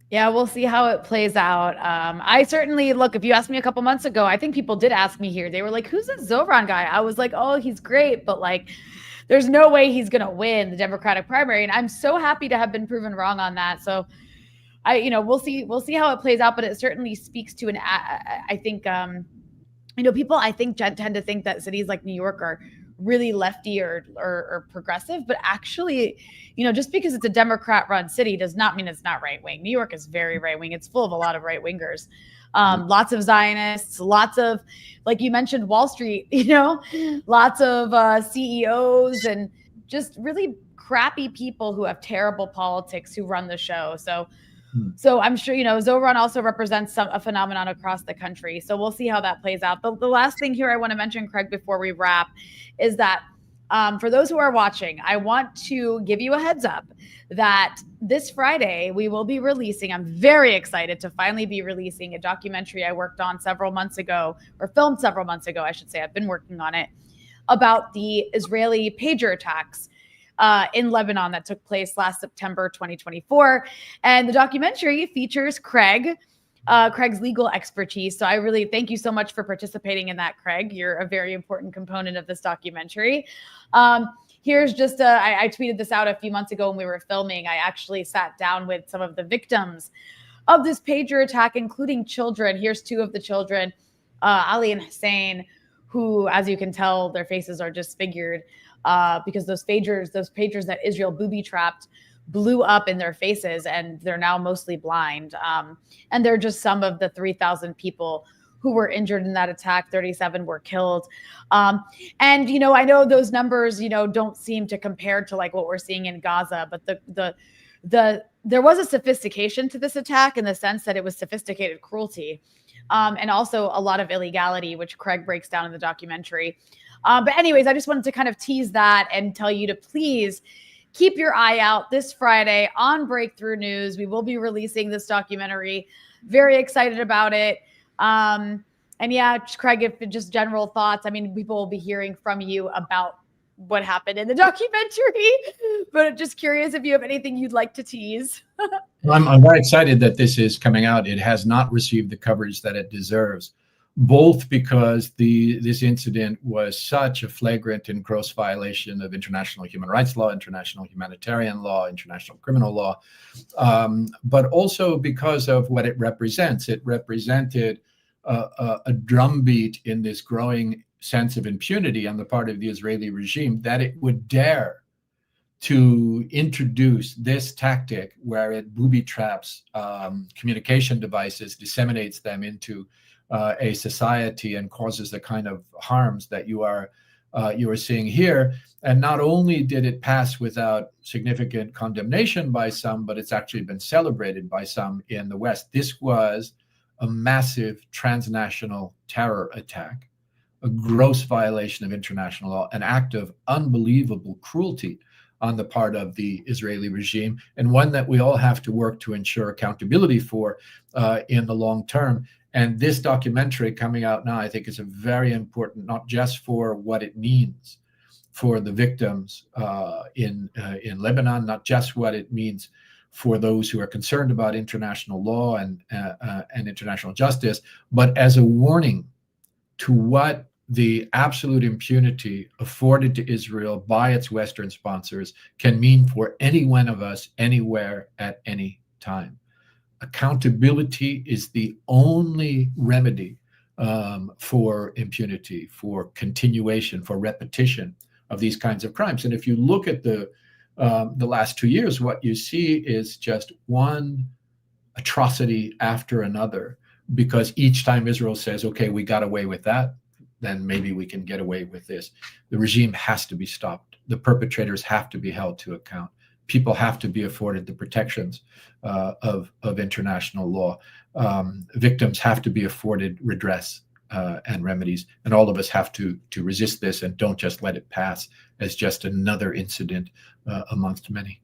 Speaker 1: Yeah, we'll see how it plays out. I certainly, look, if you asked me a couple months ago, I think people did ask me here. They were like, who's this Zohran guy? I was like, oh, he's great, but there's no way he's going to win the Democratic primary. And I'm so happy to have been proven wrong on that. So we'll see how it plays out, but it certainly speaks to I think, people, I think, tend to think that cities like New York are really lefty or progressive, but actually, just because it's a Democrat-run city does not mean it's not right-wing. New York is very right-wing. It's full of a lot of right-wingers, lots of Zionists, lots of, like you mentioned, Wall Street, lots of CEOs, and just really crappy people who have terrible politics who run the show. So I'm sure, Zohran also represents a phenomenon across the country. So we'll see how that plays out. The last thing here I want to mention, Craig, before we wrap, is that for those who are watching, I want to give you a heads up that this Friday we will be releasing, I'm very excited to finally be releasing a documentary I worked on several months ago, or filmed several months ago, I should say. I've been working on it, about the Israeli pager attacks in Lebanon that took place last September 2024. And the documentary features Craig's legal expertise. So I really thank you so much for participating in that, Craig. You're a very important component of this documentary. Here's just I tweeted this out a few months ago when we were filming. I actually sat down with some of the victims of this pager attack, including children. Here's two of the children, Ali and Hussein, who, as you can tell, their faces are disfigured because those pagers that Israel booby-trapped blew up in their faces, and they're now mostly blind. And they're just some of the 3,000 people who were injured in that attack. 37 were killed. And, I know those numbers, don't seem to compare to like what we're seeing in Gaza, but there was a sophistication to this attack in the sense that it was sophisticated cruelty. And also a lot of illegality, which Craig breaks down in the documentary. But anyways, I just wanted to kind of tease that and tell you to please keep your eye out this Friday on Breakthrough News. We will be releasing this documentary. Very excited about it. And yeah, Craig, if just general thoughts, I mean, people will be hearing from you about what happened in the documentary, but just curious if you have anything you'd like to tease.
Speaker 2: I'm very excited that this is coming out. It has not received the coverage that it deserves, both because this incident was such a flagrant and gross violation of international human rights law, international humanitarian law, international criminal law, but also because of what it represents. It represented a drumbeat in this growing sense of impunity on the part of the Israeli regime, that it would dare to introduce this tactic where it booby traps communication devices, disseminates them into a society, and causes the kind of harms that you are seeing here. And not only did it pass without significant condemnation by some, but it's actually been celebrated by some in the West. This was a massive transnational terror attack, a gross violation of international law, an act of unbelievable cruelty on the part of the Israeli regime, and one that we all have to work to ensure accountability for in the long term. And this documentary coming out now, I think, is a very important, not just for what it means for the victims in Lebanon, not just what it means for those who are concerned about international law and international justice, but as a warning to what the absolute impunity afforded to Israel by its Western sponsors can mean for any one of us, anywhere, at any time. Accountability is the only remedy for impunity, for continuation, for repetition of these kinds of crimes. And if you look at the last 2 years, what you see is just one atrocity after another, because each time Israel says, okay, we got away with that, then maybe we can get away with this. The regime has to be stopped. The perpetrators have to be held to account. People have to be afforded the protections of international law. Victims have to be afforded redress and remedies. And all of us have to resist this and don't just let it pass as just another incident amongst many.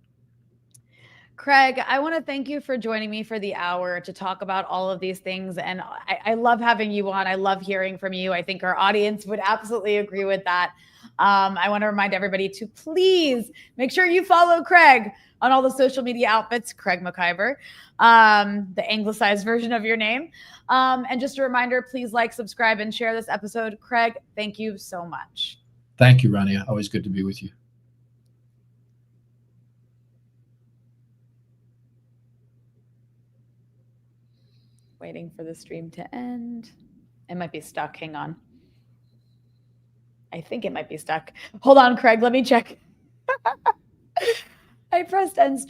Speaker 1: Craig, I want to thank you for joining me for the hour to talk about all of these things. And I love having you on. I love hearing from you. I think our audience would absolutely agree with that. I want to remind everybody to please make sure you follow Craig on all the social media outfits, Craig Mokhiber, the anglicized version of your name. And just a reminder, please like, subscribe, and share this episode. Craig, thank you so much.
Speaker 2: Thank you, Rania. Always good to be with you.
Speaker 1: Waiting for the stream to end. It might be stuck. Hang on. I think it might be stuck. Hold on, Craig. Let me check. I pressed end stream.